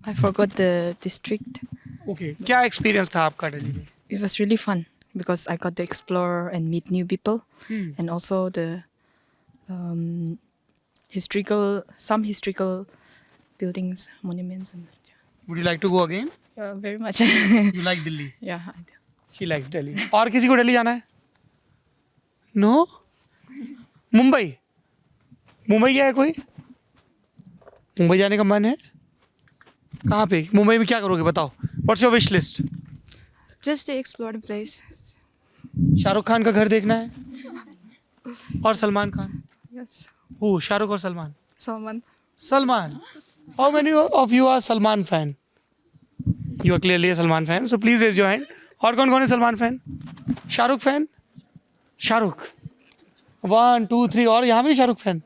I forgot the district. Okay, क्या एक्सपीरियंस था आपका दिल्ली में? It was really fun because I got to explore and meet new people, and also the some historical buildings, monuments, and Would you like to go again? very much. You like Delhi? Yeah, I do. She likes Delhi. और किसी को दिल्ली जाना है? No? Mumbai? Mumbai गया है कोई? मुंबई जाने का मन है? कहाँ पे? मुंबई में क्या करोगे बताओ? What's your wish list? Just to explore the place. Shahrukh Khan का घर देखना है और सलमान खान। Yes. शाहरुख और Salman. Salman. Salman. How many of you are Salman fan? You are clearly a Salman fan. So please raise your hand. और कौन कौन है सलमान फैन? शाहरुख फैन? शाहरुख 1 2 3। और यहाँ भी शाहरुख फैन?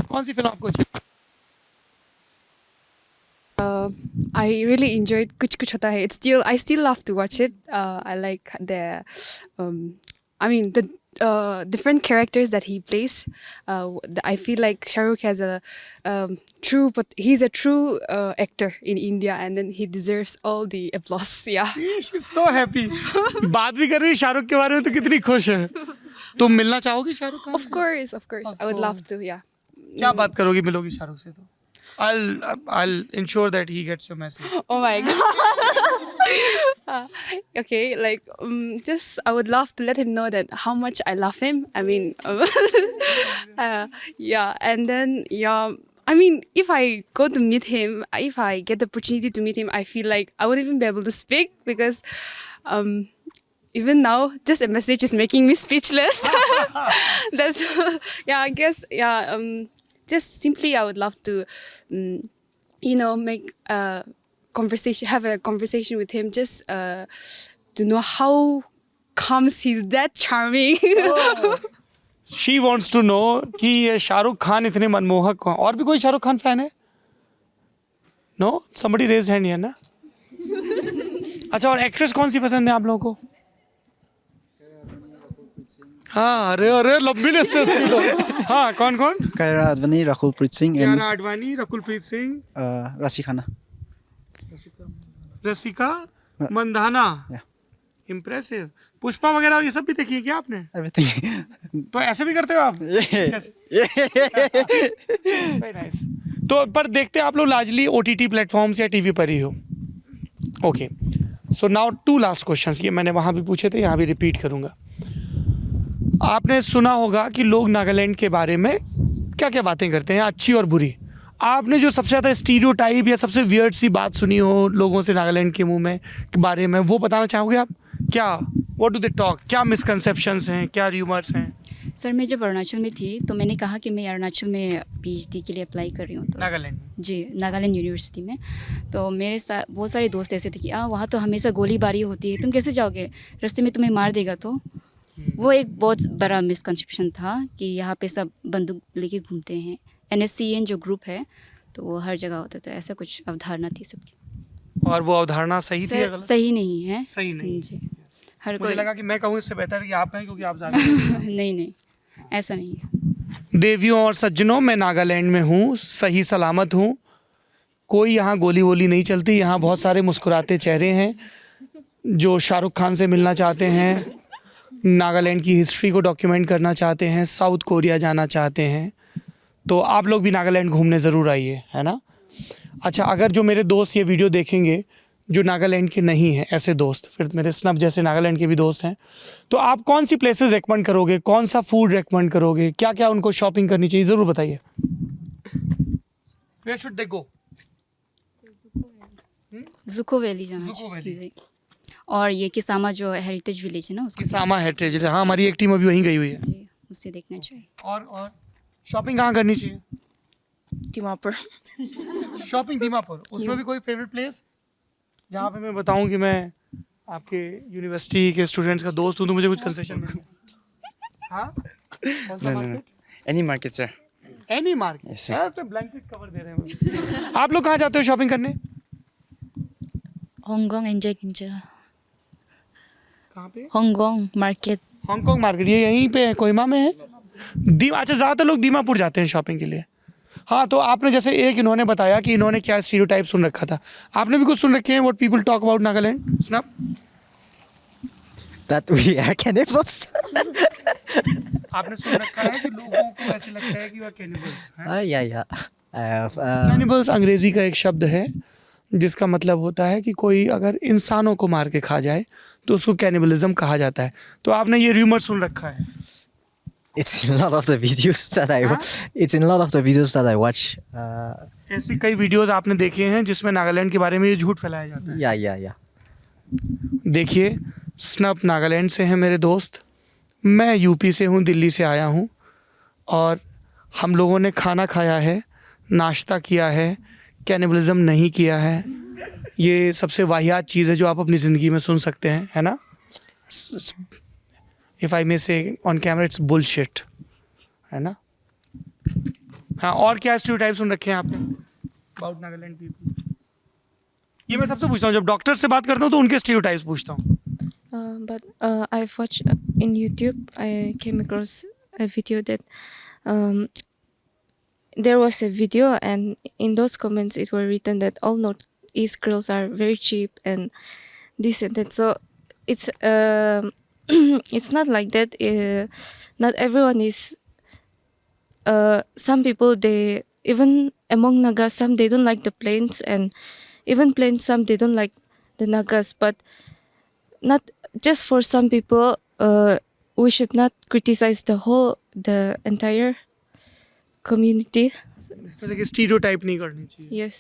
कौन सी फिल्म आपको अच्छी? I really enjoyed Kuch Kuch Hota Hai. I still love to watch it. I like the different characters that he plays. I feel like Shah Rukh has he's a true actor in India, and then he deserves all the applause. Yeah. She's so happy. बात भी कर रही है शाहरुख के बारे में तो कितनी खुश है। तुम मिलना चाहोगी Shahrukh Khan? Of course. I would love to. Yeah. क्या बात करोगी मिलोगी शाहरुख से तो? I'll ensure that he gets your message. Oh my god. Okay, like just I would love to let him know that how much I love him. I mean, yeah, and then I mean, if I go to meet him, if I get the opportunity to meet him, I feel like I wouldn't even be able to speak because even now, just a message is making me speechless. That's yeah, I guess just simply I would love to make a conversation, have a conversation with him, just to know how comes he's that charming. She wants to know कि ये शाहरुख खान इतने मनमोहक हैं। और भी कोई Shahrukh Khan fan है? No? Somebody raised hand here ना? अच्छा, और एक्ट्रेस कौन सी पसंद है आप लोगों को? हाँ, अरे लंबी लिस्ट है इसकी तो। हाँ, कौन कौन? Kaira Advani, Rakul Preet Singh, and Kiara Advani, Rakul Preet Singh, Rashi Khanna. Rashmika Mandanna. Impressive. Pushpa वगैरह और ये सब भी देखी है क्या आपने? Everything. तो ऐसे भी करते हो आप? Very nice. तो पर देखते आप लोग लार्जली OTT प्लेटफॉर्म्स या टीवी पर ही हो? Okay, so now 2 last questions. ये मैंने वहाँ भी पूछे थे, यहाँ भी रिपीट करूँगा। आपने सुना होगा कि लोग नागालैंड के बारे में क्या क्या बातें करते हैं, अच्छी और बुरी। आपने जो सबसे ज़्यादा स्टीरियोटाइप या सबसे वियर्ड सी बात सुनी हो लोगों से नागालैंड के मुंह में के बारे में, वो बताना चाहोगे आप? क्या व्हाट डू दे टॉक? क्या मिसकंसेप्शंस हैं, क्या र्यूमर्स हैं? सर, मैं जब अरुणाचल में थी तो मैंने कहा कि मैं अरुणाचल में PhD के लिए अप्लाई कर रही हूँ। तो नागालैंड? जी, नागालैंड यूनिवर्सिटी में। तो मेरे साथ बहुत सारे दोस्त ऐसे थे कि वहाँ तो हमेशा गोलीबारी होती है, तुम कैसे जाओगे, रास्ते में तुम्हें मार देगा। तो वो एक बहुत बड़ा मिसकंसेप्शन था कि यहाँ पे सब बंदूक लेके घूमते हैं। NSCN जो ग्रुप है तो वो हर जगह होता था, ऐसा कुछ अवधारणा थी सबकी। और वो अवधारणा सही थी या गलत? सही नहीं है। सही नहीं जी। हर मुझे कोई लगा कि मैं कहूँ इससे बेहतर कि आप कहें क्योंकि आप ज़्यादा नहीं, ऐसा नहीं है। देवियों और सज्जनों, मैं नागालैंड में हूँ, सही सलामत हूँ, कोई यहाँ गोली वोली नहीं चलती। यहाँ बहुत सारे मुस्कुराते चेहरे हैं जो शाहरुख खान से मिलना चाहते हैं, नागालैंड की हिस्ट्री को डॉक्यूमेंट करना चाहते हैं, साउथ कोरिया जाना चाहते हैं। तो आप लोग भी नागालैंड घूमने ज़रूर आइए, है ना? अच्छा, अगर जो मेरे दोस्त ये वीडियो देखेंगे जो नागालैंड के नहीं हैं, ऐसे दोस्त, फिर मेरे स्नब जैसे नागालैंड के भी दोस्त हैं, तो आप कौन सी प्लेसेस रेकमेंड करोगे, कौन सा फूड रेकमेंड करोगे, क्या क्या उनको शॉपिंग करनी चाहिए, ज़रूर बताइए। Where should they go? Dzukou valley जाना जुको वैली। चाहिए। और ये किसामा जो हेरिटेज विलेज है ना उसको किसामा हेरिटेज, हाँ हमारी एक टीम अभी वहीं गई हुई है। उसे देखना चाहिए। और शॉपिंग कहाँ करनी चाहिए? दीमापुर। शॉपिंग दीमापुर, उसमें भी कोई फेवरेट प्लेस जहाँ पे मैं बताऊँ कि मैं आपके यूनिवर्सिटी के स्टूडेंट्स का दोस्त हूँ तो मुझे कुछ कंसेशन मिले? हाँ, कौन सा market? Any market, sir. Any market. Yes, sir. ऐसे ब्लैंकेट कवर दे रहे हैं। आप लोग कहाँ जाते हो शॉपिंग करने? हांगकांग एंजॉय कीजिए। कहाँ पे? Hong Kong market. हांगकांग मार्केट, ये यहीं पे है, कोहिमा में है। अच्छा, ज़्यादातर लोग दीमापुर जाते हैं शॉपिंग के लिए। हाँ, तो आपने जैसे एक इन्होंने बताया कि इन्होंने क्या स्टीरियोटाइप सुन रखा था, आपने भी कुछ सुन रखे हैं what people talk about Nagaland? Snap That we are cannibals. आपने सुन रखा है कि लोगों को ऐसे लगता है कि वो कैनिबल्स हैं? Yeah. I have. कैनिबल्स अंग्रेजी का एक शब्द है जिसका मतलब होता है कि कोई अगर इंसानों को मार के खा जाए तो उसको कैनिबलिज्म कहा जाता है। तो आपने ये र्यूमर सुन रखा है? It's in a lot of the videos that I. It's in a lot of the videos that I watch. ऐसे कई वीडियोस आपने देखे हैं जिसमें नागालैंड के बारे में ये झूठ फैलाया जाता है। Yeah. देखिए, स्नप नागालैंड से हैं मेरे दोस्त, मैं यूपी से हूँ, दिल्ली से आया हूँ, और हम लोगों ने खाना खाया है, नाश्ता किया है, कैनिबलिज्म नहीं किया है। ये सबसे वाहियात चीज़ है जो आप अपनी ज़िंदगी में सुन सकते हैं, है ना? इफ़ आई मे से ऑन कैमरा, इट्स बुलशिट, है ना? हाँ, और क्या स्टीरियोटाइप सुन रखे हैं आपने अबाउट नागालैंड पीपल? ये मैं सबसे पूछता हूँ, जब डॉक्टर से बात करता हूँ तो उनके स्टीरियोटाइप्स पूछता हूँ। But I've watched in YouTube. I came across a video that there was a video, and in those comments it were written that all Northeast girls are very cheap and this and that. So it's it's not like that. Not everyone is. Some people, they even among Nagas, some they don't like the plains, and even plains, some they don't like the Nagas. But not just for some people. We should not criticize the entire community. इस तरह के stereotype नहीं करनी चाहिए। Yes.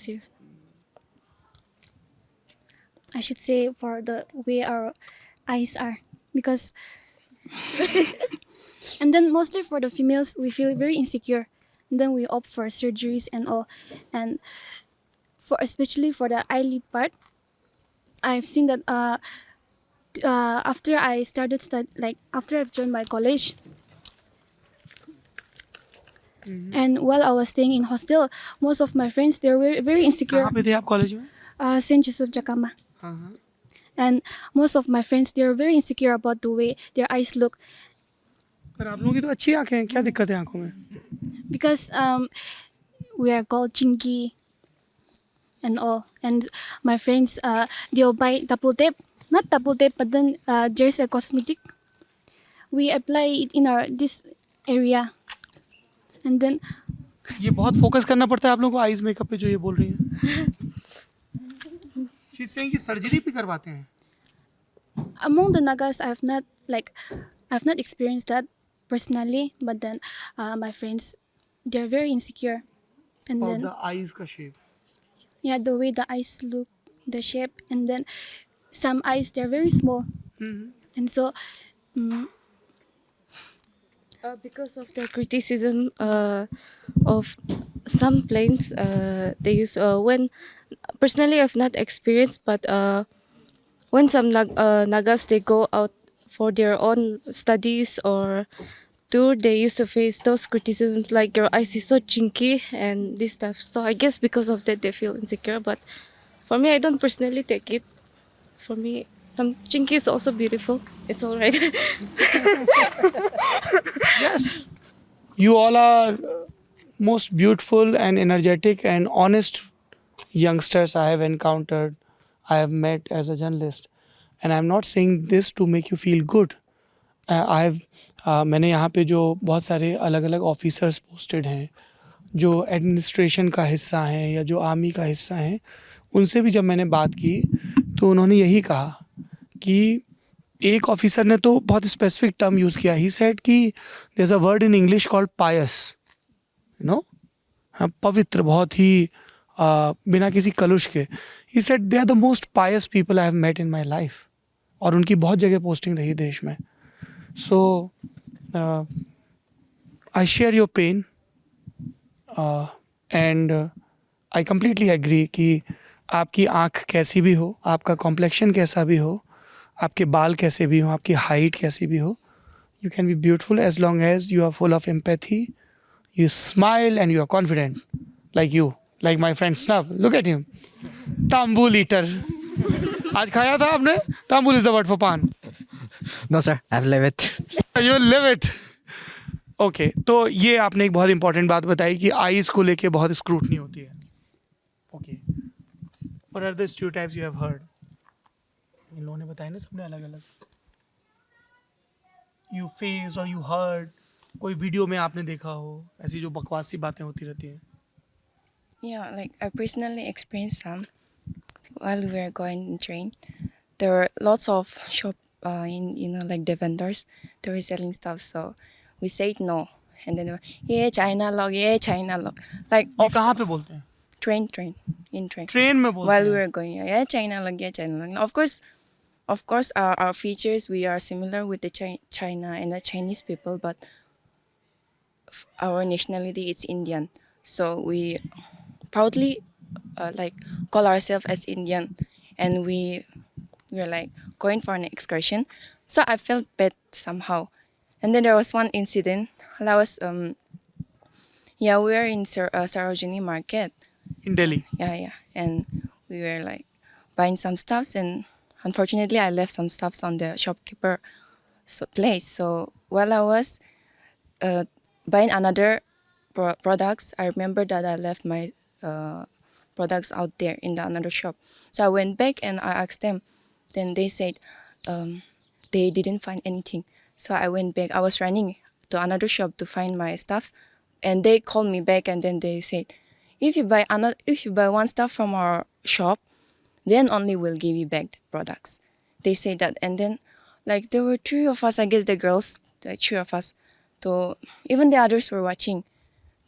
I should say for the way our eyes are, because and then mostly for the females we feel very insecure, and then we opt for surgeries and all, and for especially for the eyelid part, I've seen that after I started after I've joined my college, and while I was staying in hostel, most of my friends, they were very insecure. कहाँ पे थे आप college में? St. Joseph Jakama. हाँ। And most of my friends, they were very insecure about the way their eyes look, पर आप लोगों की तो अच्छी आंखें हैं, क्या दिक्कत है आंखों में? because we are called chinky and all. And my friends, they'll buy double tape, not double tape, but then there's a cosmetic. We apply it in this area, and then ये बहुत फोकस करना पड़ता है आप लोगों को eyes makeup पे जो ये बोल रही हैं। She's saying कि सर्जरी भी करवाते हैं। among the Nagas, I've not experienced that personally, but then my friends, they're very insecure, and Of then the eyes का shape. yeah, the way the eyes look, the shape, and then some eyes, they're very small, and so Because of the criticism of some planes, they use when personally I've not experienced, but when some Nagas, they go out for their own studies or tour, they used to face those criticisms like your eyes is so chinky and this stuff. So I guess because of that they feel insecure. But for me, I don't personally take it. For me, some chinky is also beautiful. It's all right. Yes, you all are most beautiful and energetic and honest youngsters I have encountered, I have met as a journalist, and I'm not saying this to make you feel good. मैंने यहाँ पे जो बहुत सारे अलग अलग officers posted हैं जो एडमिनिस्ट्रेशन का हिस्सा हैं या जो आर्मी का हिस्सा हैं, उनसे भी जब मैंने बात की तो उन्होंने यही कहा कि एक ऑफिसर ने तो बहुत स्पेसिफिक टर्म यूज़ किया। ही सेड कि there is a word in English called pious, no, हाँ, पवित्र, बहुत ही बिना किसी कलुष के। He said they are the most pious people I have met in my life. और उनकी बहुत जगह पोस्टिंग रही देश में. So I share your pain and I completely agree कि आपकी आँख कैसी भी हो, आपका कॉम्प्लेक्शन कैसा भी हो, आपके बाल कैसे भी हो, आपकी हाइट कैसी भी हो, you can be beautiful as long as you are full of empathy, you smile and you are confident, like you, like my friend Snub. Look at him. Tambul eater. आज खाया था आपने? Tambul is the word for pan. No sir, I've lived it. You live it. Okay, तो ये आपने एक बहुत important बात बताई कि आईज को लेके बहुत स्क्रूटनी होती है. Okay. What are the stereotypes you have heard? इन लोगों ने बताया ना सबने अलग अलग. You face or you heard, कोई वीडियो में आपने देखा हो ऐसी जो बकवास सी बातें होती रहती हैं. Yeah, like I personally experienced some while we were going in train. There were lots of shop in like the vendors. They were selling stuff, so we said no, and then they were, yeah China log, yeah China log. Like ये कहाँ पे बोलते हैं? train in train. Train में बोलते While we हैं. were going, yeah China log, yeah China log. Of course, our features we are similar with the China and the Chinese people, but our nationality is Indian, so we proudly like call ourselves as Indian, and we were like going for an excursion. So I felt bad somehow, and then there was one incident. I was we were in Sarojini Market In Delhi. yeah, and we were like buying some stuffs, and unfortunately I left some stuffs on the shopkeeper place. So while I was buying another products, I remember that I left my products out there in the another shop. So I went back and I asked them. Then they said they didn't find anything. So I went back. I was running to another shop to find my stuffs, and they called me back, and then they said, if you buy one stuff from our shop, then only we'll give you back the products. They say that, and then like there were three of us, I guess the girls, the three of us. So even the others were watching.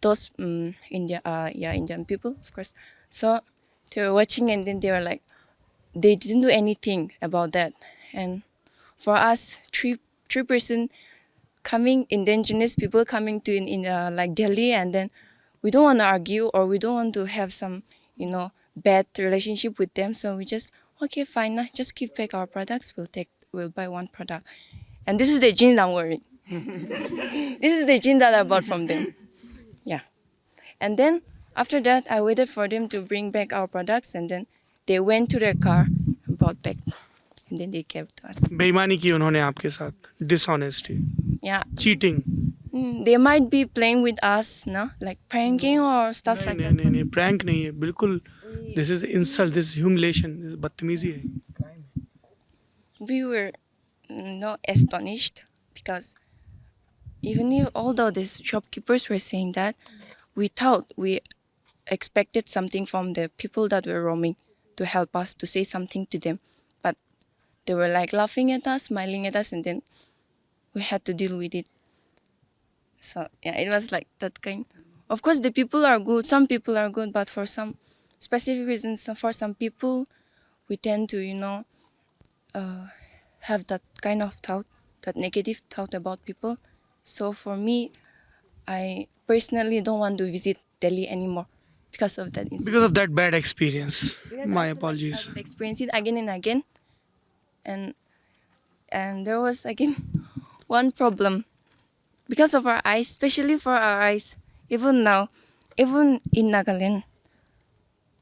Those Indian people, of course. So they were watching, and then they were like, they didn't do anything about that. And for us, three person coming, indigenous people coming to in like Delhi, and then we don't want to argue or we don't want to have some bad relationship with them. So we just okay, fine, just give back our products. We'll buy one product, and this is the jeans I'm wearing. This is the jeans that I bought from them. Yeah, and then after that, I waited for them to bring back our products, and then they went to their car and brought back, and then they gave to us. बेईमानी की उन्होंने आपके साथ. Dishonesty. Yeah. Cheating. They might be playing with us, no? Like pranking or stuff like that. नहीं prank नहीं है बिल्कुल. This is insult. This is humiliation. This is बदतमीजी है. We were not astonished because even if although these shopkeepers were saying that, we expected something from the people that were roaming to help us, to say something to them, but they were like laughing at us, smiling at us, and then we had to deal with it. So yeah, it was like that kind. Of course, the people are good. Some people are good, but for some specific reasons, for some people, we tend to have that kind of thought, that negative thought about people. So for me, I personally don't want to visit Delhi anymore because of that incident. Because of that bad experience. Because My after that, apologies. I've experienced it again and again, and there was again one problem because of our eyes, especially for our eyes. Even now, even in Nagaland,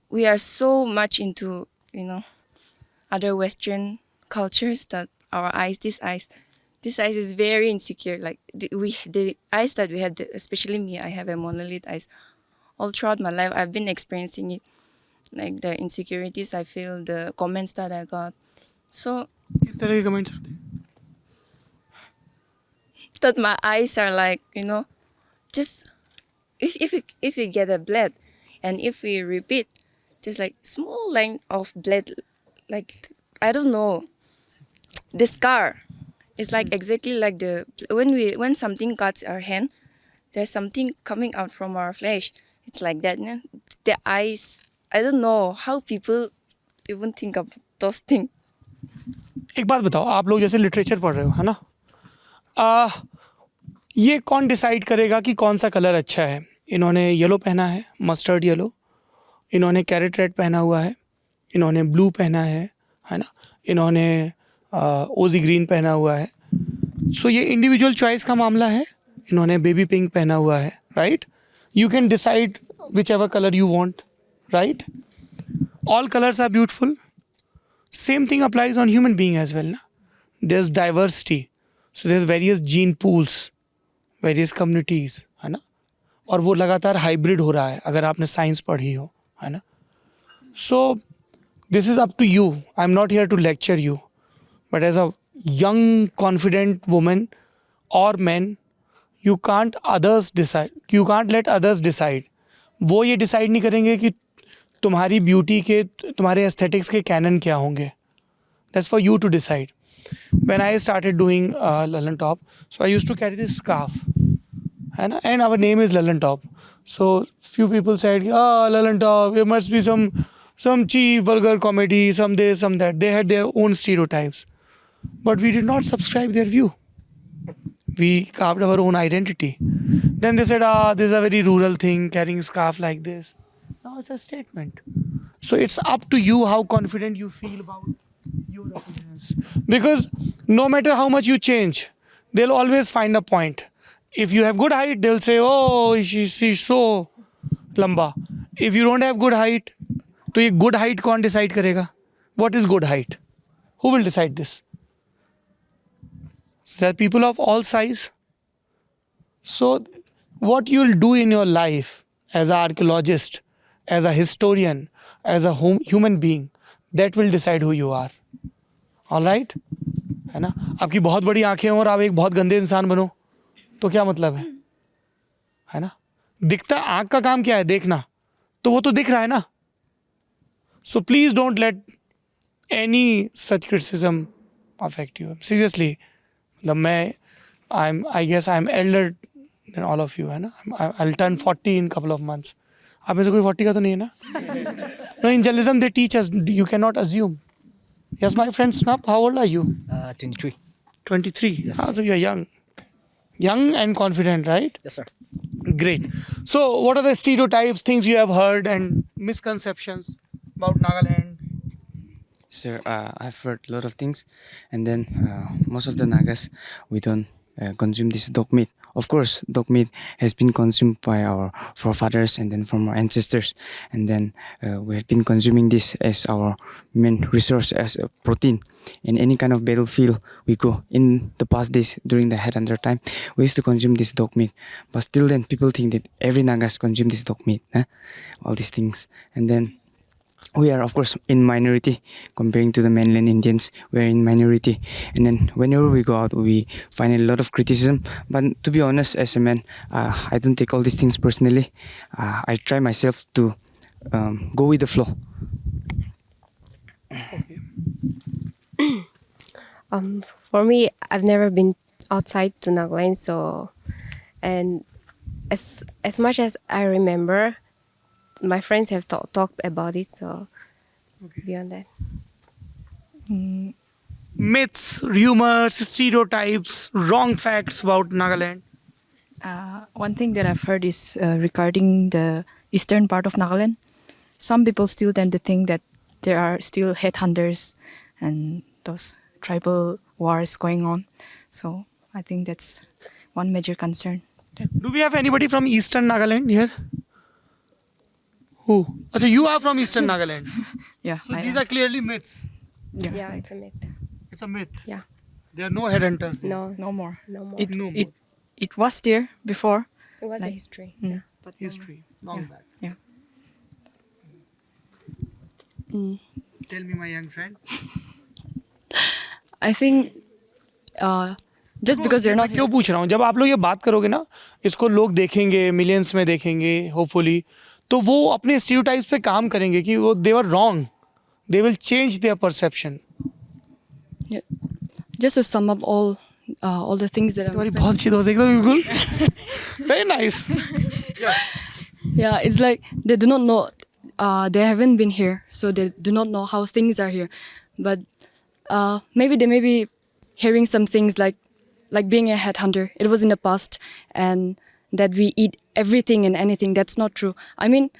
we are so much into other Western cultures that our eyes, this eyes is very insecure. Like the eyes that we have, especially me, I have a monolith eyes. All throughout my life, I've been experiencing it, like the insecurities I feel, the comments that I got. So किस तरह के comments आते हैं? That my eyes are like just if we get a blood, and if we repeat, just like small line of blood, like I don't know, the scar. It's like exactly like when something cuts our hand, there's something coming out from our flesh. It's like that. The eyes. I don't know how people even think of those things. एक बात बताओ, आप लोग जैसे literature पढ़ रहे हो, है ना, ये कौन डिसाइड करेगा कि कौन सा कलर अच्छा है? इन्होंने येलो पहना है, मस्टर्ड येलो, इन्होंने कैरेट रेड पहना हुआ है, इन्होंने ब्लू पहना है ना, इन्होंने ओजी ग्रीन पहना हुआ है. सो ये इंडिविजुअल चॉइस का मामला है. इन्होंने बेबी पिंक पहना हुआ है, right? You can decide which ever colour you want, right? All colors are beautiful. Same thing applies on human being as well. Na? There's diversity. So there's various gene pools, various communities, है ना? और वो लगातार hybrid हो रहा है, अगर आपने साइंस पढ़ी हो, है ना? So this is up to you. I'm not here to lecture you. But as a young, confident woman or man, you can't others decide. You can't let others decide. वो ये डिसाइड नहीं करेंगे कि तुम्हारी ब्यूटी के, तुम्हारे aesthetics के cannon क्या होंगे. That's for you to decide. When I started doing Lallantop, so I used to carry this scarf, है ना, and our name is Lallantop. So few people said, Lallantop, it must be some cheap, vulgar comedy, some this, some that. They had their own stereotypes. But we did not subscribe their view. We carved our own identity. Then they said, this is a very rural thing, carrying a scarf like this. Now it's a statement. So it's up to you how confident you feel about your appearance. Because no matter how much you change, they'll always find a point. If you have good height, they'll say, oh, she's so lamba. If you don't have good height, तो ये good height कौन decide करेगा? What is good height? Who will decide this? So there are people of all size. So what you'll do in your life as an archaeologist, as a historian, as a human being, that will decide who you are. All right? है ना? आपकी बहुत बड़ी आंखें हों और आप एक बहुत गंदे इंसान बनो, तो क्या मतलब है ना? दिखता, आंख का काम क्या है? देखना. तो वो तो दिख रहा है ना. So please don't let any such criticism affect you. Seriously, I guess I'm elder than all of you, है ना? I'll turn 40 in couple of months. आप में से कोई 40 का तो नहीं है ना? No, in journalism they teach us you cannot assume. Yes, my friend Snap, how old are you? 23. 23. Yes. So you're young and confident, right? Yes, sir. Great. So what are the stereotypes, things you have heard and misconceptions about Nagaland? Sir, I've heard a lot of things, and then most of the Nagas, we don't consume this dog meat. Of course, dog meat has been consumed by our forefathers and then from our ancestors, and then we have been consuming this as our main resource, as a protein. In any kind of battlefield we go, in the past days during the headhunter time, we used to consume this dog meat. But still then people think that every Nagas consume this dog meat, all these things. And then we are of course in minority comparing to the mainland Indians. We are in minority, and then whenever we go out we find a lot of criticism. But to be honest, as a man, I don't take all these things personally. I try myself to go with the flow. For me, I've never been outside to Nagaland, so, and as much as I remember, my friends have talked about it, so beyond that. Myths, rumors, stereotypes, wrong facts about Nagaland. One thing that I've heard is regarding the eastern part of Nagaland. Some people still tend to think that there are still headhunters and those tribal wars going on. So I think that's one major concern. Do we have anybody from eastern Nagaland here? Who? So you are from eastern Nagaland. Yeah. So these are clearly myths. Yeah, it's a myth. It's a myth. Yeah. There are no headhunters. No. No more. No more. It was there before. It was a history. Yeah. But history. Long back. Yeah. Tell me, my young friend. I think just because you're not क्यों पूछ रहा हूँ, जब आप लोग ये बात करोगे ना, इसको लोग देखेंगे, मिलियंस में देखेंगे, होपफुली, तो वो अपने स्टीरियोटाइप्स पे काम करेंगे कि वो they were wrong. They will change their perception. Yeah. Just to sum up all the things that तुम्हारी बहुत अच्छी दोस्त एकदम बिल्कुल. Very nice. Yeah, it's like they do not know, they haven't been here, so they do not know how things are here. But maybe they may be hearing some things like being a headhunter. It was in the past, and that we eat everything and anything. That's not true. I mean,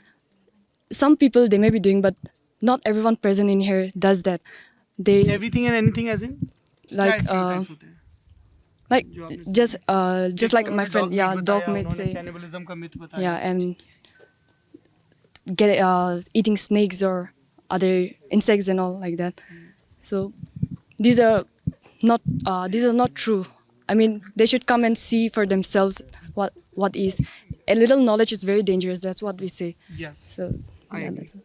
some people they may be doing, but not everyone present in here does that. They Everything and anything as in? like क्या stereotypes होते हैं? like जो आपने just like my friend, yeah, dog meat उन्होंने say, cannibalism का myth बताया. yeah, and get eating snakes or other insects and all like that. So these are not true. I mean, they should come and see for themselves what is. A little knowledge is very dangerous. That's what we say. Yes. So I agree. that's it.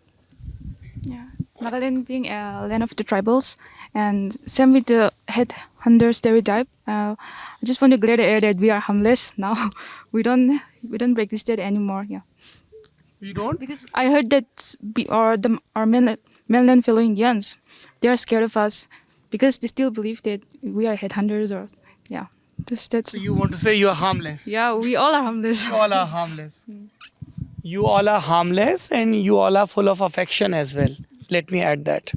Yeah, Nagaland being a land of the tribals, and same with the headhunter stereotype. I just want to clear the air that we are harmless now. we don't practice that anymore. Yeah. You don't? Because I heard that our mainland fellow Indians, they are scared of us because they still believe that we are headhunters or yeah. That's. So you want to say you are harmless? Yeah, we all are harmless. You all are harmless. You all are harmless and you all are full of affection as well. Let me add that.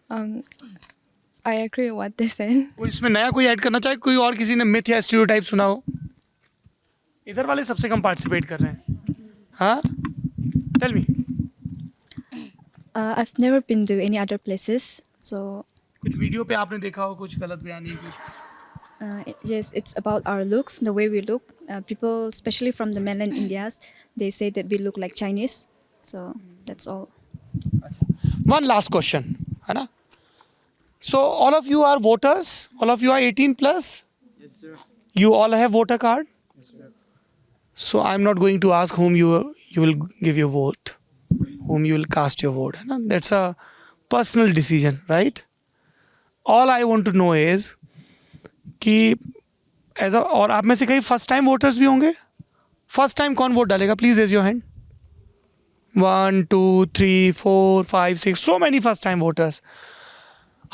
I agree with what they said. कोई इसमें नया कोई add करना चाहे, कोई और किसी ने मिथ या स्टीरियोटाइप सुना हो? इधर वाले सबसे कम पार्टिसिपेट कर रहे हैं. हाँ? Tell me. I've never been to any other places, so कुछ वीडियो पे आपने देखा हो कुछ गलत बयानी कुछ? yes, it's about our looks, the way we look. People, especially from the mainland Indias, they say that we look like Chinese. So that's all. One last question, है ना? So all of you are voters. All of you are 18 plus. Yes, sir. You all have voter card. Yes, sir. So I'm not going to ask whom you will give your vote, whom you will cast your vote. है ना? That's a personal decision, right? All I want to know is कि ऐसा और आप में से कई first time voters भी होंगे. फर्स्ट टाइम कौन वोट डालेगा? Please raise your hand. 1 2 3 4 5 6 so many first time voters.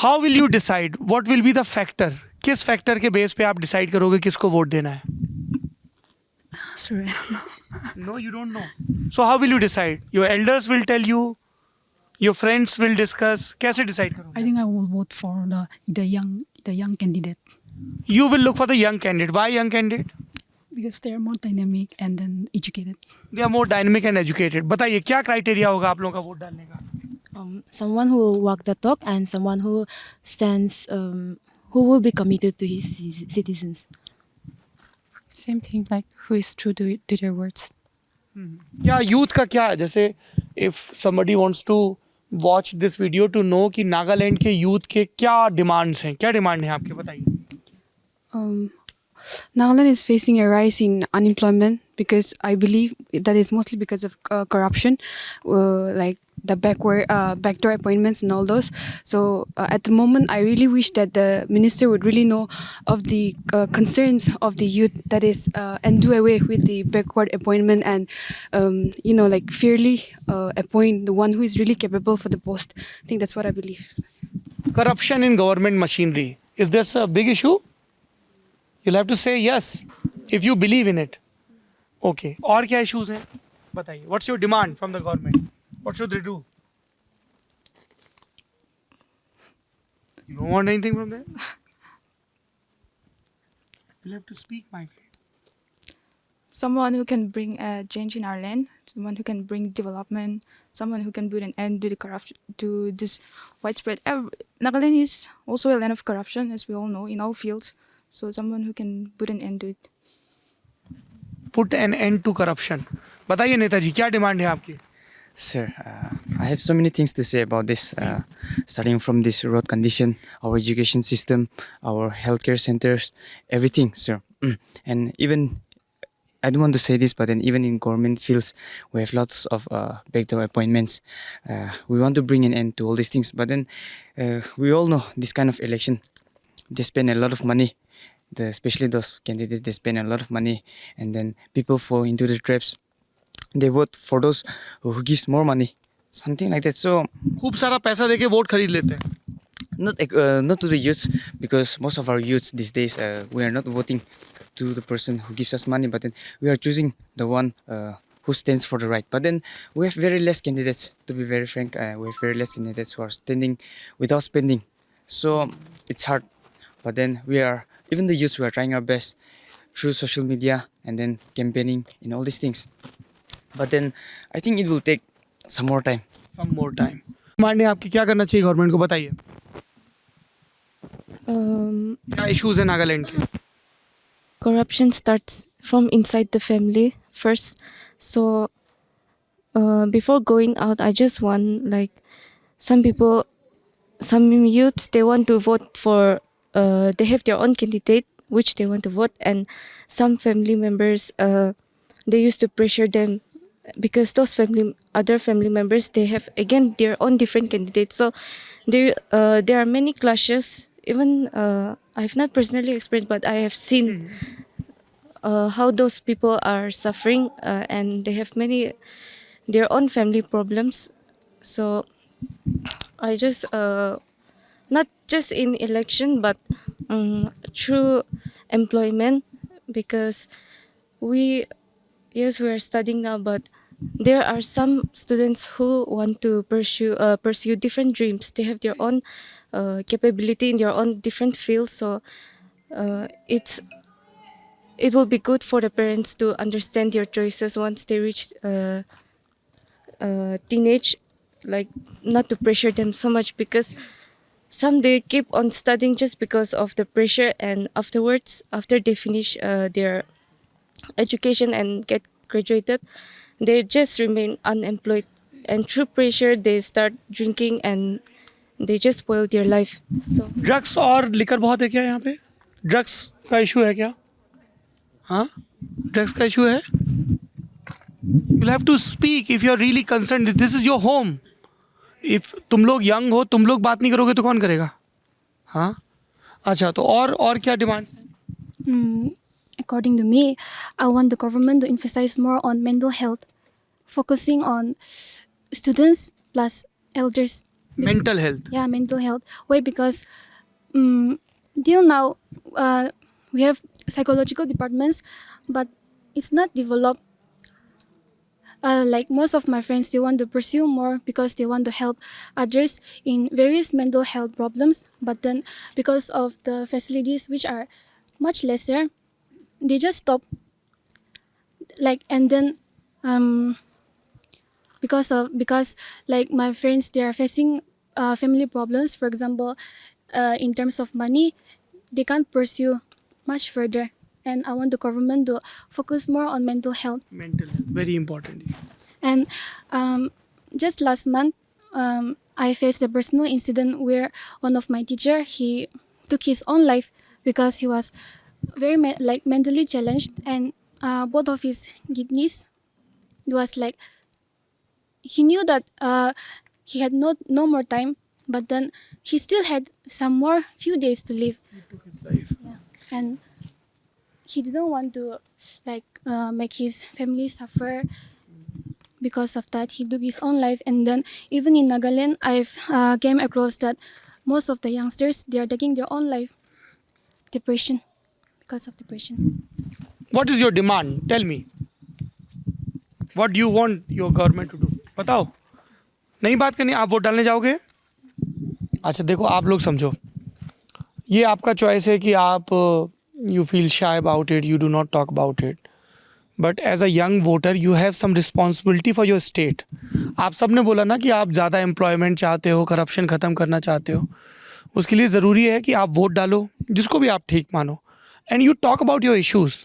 How will you decide? What will be the factor? किस फैक्टर के बेस पे आप डिसाइड करोगे किसको वोट देना है? Sorry. No, you don't know. So how will you decide? Your elders will tell you. Your friends will discuss. कैसे decide करोगे? I think I will vote for the young candidate You will look for the young candidate. Why young candidate? because they are more dynamic and then educated. They are more dynamic and educated. बताइए क्या criteria होगा आप लोगों का vote डालने का? Someone who will walk the talk and someone who stands, who will be committed to his citizens. Same thing, like who is true to their words. क्या youth का क्या है? जैसे if somebody wants to watch this video to know कि नागालैंड के youth के क्या demands हैं, क्या डिमांड है आपके, बताइए. Nagaland is facing a rise in unemployment because I believe that is mostly because of corruption, like the backdoor appointments and all those. So at the moment, I really wish that the minister would really know of the concerns of the youth, that is, and do away with the backward appointment and, like fairly appoint the one who is really capable for the post. I think that's what I believe. Corruption in government machinery. Is this a big issue? You'll have to say yes if you believe in it. Okay. और क्या issues हैं? बताइए. What's your demand from the government? What should they do? You don't want anything from them? You'll have to speak, my friend. Someone who can bring a change in our land, someone who can bring development, someone who can put an end to the corruption, to this widespread. Nagaland is also a land of corruption, as we all know, in all fields. So someone who can put an end to it. Put an end to corruption. बताइए नेताजी क्या demand है आपकी? Sir, I have so many things to say about this, starting from this road condition, our education system, our healthcare centers, everything, sir. And even, I don't want to say this, but then even in government fields, we have lots of backdoor appointments. We want to bring an end to all these things, but then we all know this kind of election, they spend a lot of money. Especially those candidates, they spend a lot of money, and then people fall into the traps. They vote for those who gives more money, something like that. So खूब सारा पैसा देके vote खरीद लेते हैं. Not to the youths, because most of our youths these days, we are not voting to the person who gives us money, but then we are choosing the one who stands for the right. But then we have very less candidates, to be very frank. We have very less candidates who are standing without spending So it's hard. But then even the youths, we are trying our best through social media and then campaigning and all these things. But then I think it will take some more time. Kumar ने आपकी क्या करना चाहिए government को बताइए Um, क्या issues है नागालैंड के corruption starts from inside the family first. So before going out, I just want like some youths, they want to vote for they have their own candidate which they want to vote, and some family members they used to pressure them because those other family members, they have again their own different candidates. So there are many clashes. Even I've not personally experienced, but I have seen how those people are suffering, and they have their own family problems. So I just not just in election, but through employment, because we are studying now, but there are some students who want to pursue different dreams. They have their own capability in their own different fields. So it will be good for the parents to understand their choices once they reach teenage, like not to pressure them so much, because some they keep on studying just because of the pressure, and afterwards, after they finish their education and get graduated, they just remain unemployed, and through pressure they start drinking and they just spoil their life. So drugs और liquor बहुत है क्या यहाँ पे drugs का issue है क्या हाँ ड्रग्स का इशू है you'll have to speak if you are really concerned. This is your home. If तुम लोग यंग हो, तुम लोग बात नहीं करोगे तो कौन करेगा हाँ अच्छा तो और क्या डिमांड्स हैं According to me, I want the government to emphasize more on mental health, focusing on students plus elders. mental health Yeah, mental health. Why? Because till now we have psychological departments, but it's not developed. Like most of my friends, they want to pursue more because they want to help others in various mental health problems. But then, because of the facilities which are much lesser, they just stop. Like and then, because like my friends, they are facing family problems. For example, in terms of money, they can't pursue much further. And I want the government to focus more on mental health. very important And just last month, I faced a personal incident where one of my teacher, he took his own life because he was very mentally challenged, and both of his kidneys, it was like he knew that he had no more time, but then he still had some more few days to live. He took his life. Yeah. And he didn't want to make his family suffer. Because of that, he took his own life. And then even in Nagaland, I've came across that most of the youngsters, they are taking their own life. Depression, because of depression. what is your demand tell me what do you want your government to do बताओ नहीं बात करनी आप vote डालने जाओगे अच्छा देखो आप लोग समझो ये आपका चॉइस है कि आप you feel shy about it you do not talk about it but as a young voter you have some responsibility for your state आप सब ने बोला ना कि आप ज़्यादा एम्प्लॉयमेंट चाहते हो करप्शन ख़त्म करना चाहते हो उसके लिए ज़रूरी है कि आप वोट डालो जिसको भी आप ठीक मानो and you talk about your issues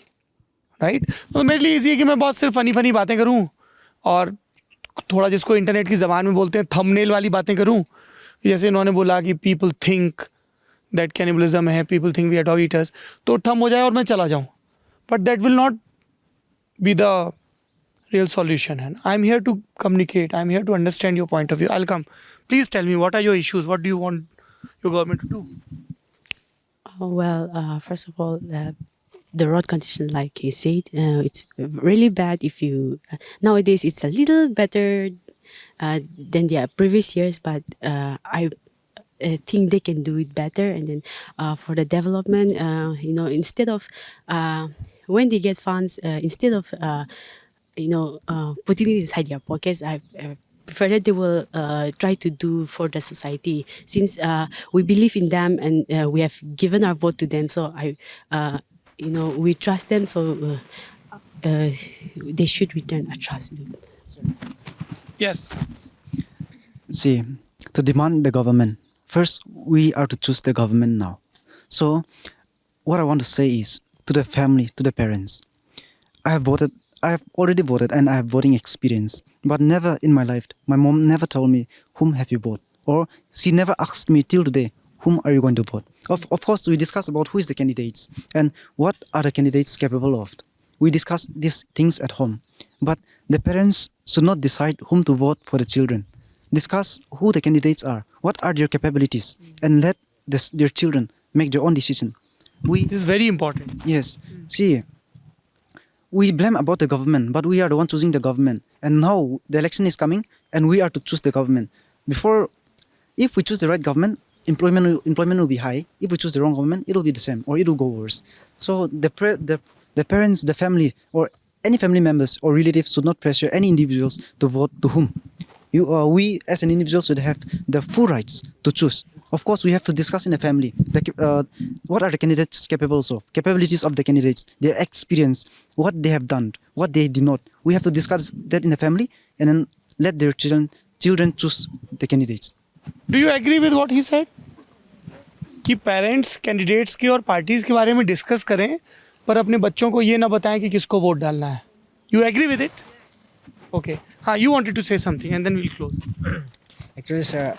right तो मेरे लिए ईजी है कि मैं बहुत सिर्फ फ़नी बातें करूँ और थोड़ा जिसको इंटरनेट की ज़बान में बोलते हैं थंबनेल वाली बातें करूँ जैसे इन्होंने बोला कि पीपल थिंक दैट कैनिबलिज्म है people think we are dog eaters तो थंब हो जाए और मैं चला जाऊँ but that will not be the real solution and I'm here to communicate, I'm here to understand your point of view. I'll come. Please tell me, what are your issues? What do you want your government to do? First of all, the road condition, like he said, it's really bad. If you nowadays, it's a little better than the previous years, but I think they can do it better. And then for the development, instead of when they get funds, instead of putting it inside their pockets, I prefer that they will try to do for the society, since we believe in them and we have given our vote to them. So we trust them. So they should return our trust. Yes. See, to demand the government, first we are to choose the government now. So what I want to say is to the family, to the parents, I have already voted and I have voting experience, but never in my life, my mom never told me, whom have you voted? Or she never asked me till today, whom are you going to vote? Of course, we discuss about who is the candidates and what are the candidates capable of. We discuss these things at home, but the parents should not decide whom to vote for the children. Discuss who the candidates are, what are their capabilities, and let their children make their own decision. This is very important. Yes. See, we blame about the government, but we are the one choosing the government. And now the election is coming, and we are to choose the government. If we choose the right government, employment will be high. If we choose the wrong government, it will be the same, or it will go worse. So the parents, the family, or any family members or relatives should not pressure any individuals to vote to whom. We as an individual should have the full rights to choose. Of course, we have to discuss in the family what are the candidates capable of, capabilities of the candidates, their experience, what they have done, what they did not. We have to discuss that in the family and then let their children choose the candidates. Do you agree with what he said? कि parents candidates के और parties के बारे में discuss करें पर अपने बच्चों को ये ना बताएं कि किसको वोट डालना है. You agree with it? Okay. You wanted to say something and then we'll close. Actually, sir,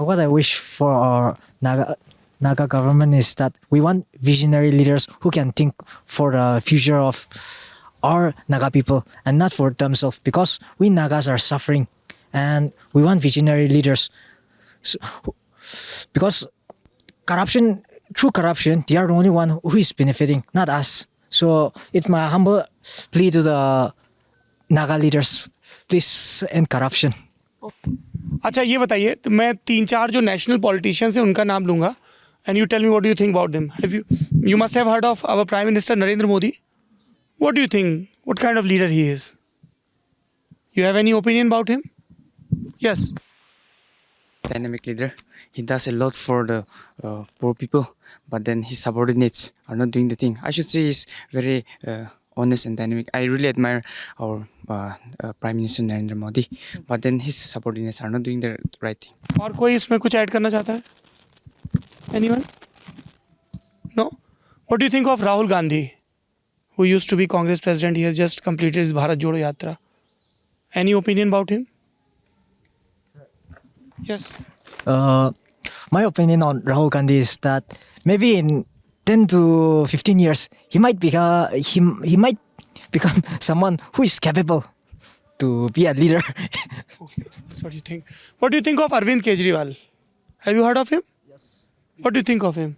what I wish for our Naga government is that we want visionary leaders who can think for the future of our Naga people and not for themselves, because we Nagas are suffering and we want visionary leaders. Because through corruption, they are the only one who is benefiting, not us. So it's my humble plea to the Naga leaders, please end corruption. अच्छा ये बताइए तो मैं 3-4 जो national politicians हैं उनका नाम लूँगा and you tell me what do you think about them. You must have heard of our Prime Minister Narendra Modi. What do you think? What kind of leader he is? You have any opinion about him? Yes. Dynamic leader. He does a lot for the poor people, but then his subordinates are not doing the thing. I should say he's very honest and dynamic. I really admire our Prime Minister Narendra Modi, but then his subordinates are not doing the right thing. और कोई इसमें कुछ add करना चाहता है? Anyone? No? What do you think of Rahul Gandhi, who used to be Congress president? He has just completed his Bharat Jodo Yatra. Any opinion about him? Yes. My opinion on Rahul Gandhi is that maybe in 10 to 15 years, he might become someone who is capable to be a leader. Okay, that's what you think. What do you think of Arvind Kejriwal? Have you heard of him? Yes. What do you think of him?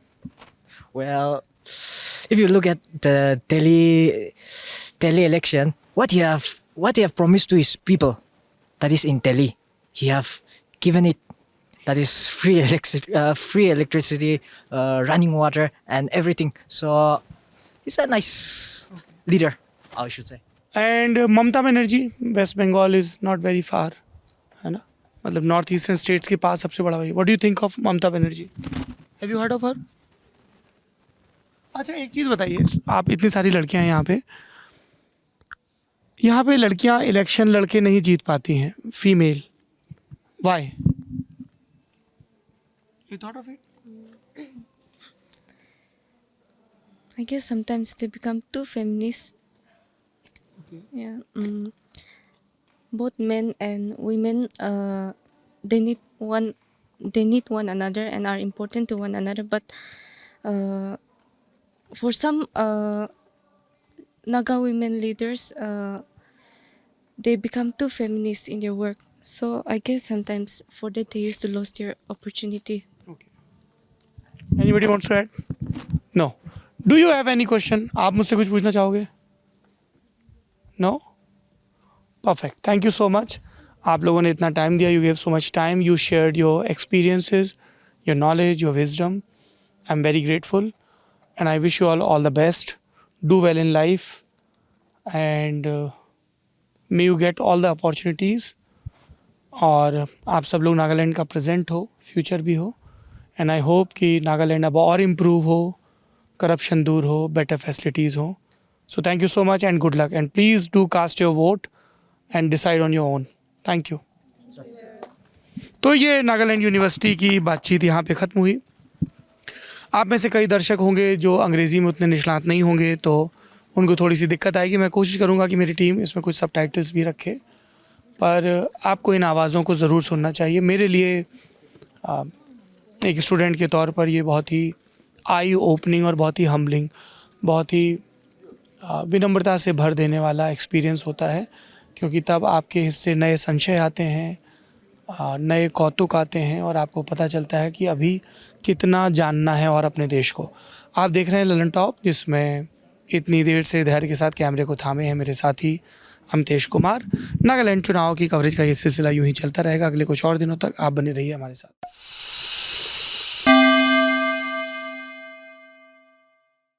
Well, if you look at the Delhi election, what he have promised to his people, that is in Delhi, he have given it. That is free electricity, running water, and everything. So he's a nice leader, I should say. And Mamata Banerjee, West Bengal is not very far, है ना? मतलब north eastern states के पास सबसे बड़ा भाई. What do you think of Mamata Banerjee? Have you heard of her? अच्छा एक चीज़ बताइए, आप इतनी सारी लड़कियां हैं यहाँ पे लड़कियां इलेक्शन लड़के नहीं जीत पाती हैं, female. Why? You thought of it? I guess sometimes they become too feminist. Okay. Yeah. Both men and women, they need one another and are important to one another. But for some Naga women leaders, they become too feminist in their work. So I guess sometimes for that they used to lose their opportunity. Anybody wants to add? No. Do you have any question? आप मुझसे कुछ पूछना चाहोगे? No? Perfect. Thank you so much. आप लोगों ने इतना time दिया. You gave so much time. You shared your experiences, your knowledge, your wisdom. I'm very grateful. And I wish you all the best. Do well in life. And may you get all the opportunities और आप सब लोग नागालैंड का present हो, future भी हो, and I hope कि नागालैंड अब और इम्प्रूव हो, करप्शन दूर हो, बेटर फैसिलिटीज़ हो. So thank you so much and good luck, and please do cast your vote and decide on your own. Thank you. तो ये नागालैंड यूनिवर्सिटी की बातचीत यहाँ पे ख़त्म हुई. आप में से कई दर्शक होंगे जो अंग्रेज़ी में उतने निष्णात नहीं होंगे, तो उनको थोड़ी सी दिक्कत आएगी. मैं कोशिश करूँगा कि मेरी टीम इसमें कुछ सबटाइटल्स भी रखे, पर आपको इन आवाज़ों को ज़रूर सुनना चाहिए. मेरे लिए एक स्टूडेंट के तौर पर ये बहुत ही आई ओपनिंग और बहुत ही हम्बलिंग, बहुत ही विनम्रता से भर देने वाला एक्सपीरियंस होता है, क्योंकि तब आपके हिस्से नए संशय आते हैं, नए कौतुक आते हैं, और आपको पता चलता है कि अभी कितना जानना है और अपने देश को. आप देख रहे हैं ललन टॉप, जिसमें इतनी देर से धैर्य के साथ कैमरे को थामे हैं मेरे साथी अमितेश कुमार. नागालैंड चुनाव की कवरेज का ये सिलसिला यूं ही चलता रहेगा अगले कुछ और दिनों तक. आप बने रहिए हमारे साथ.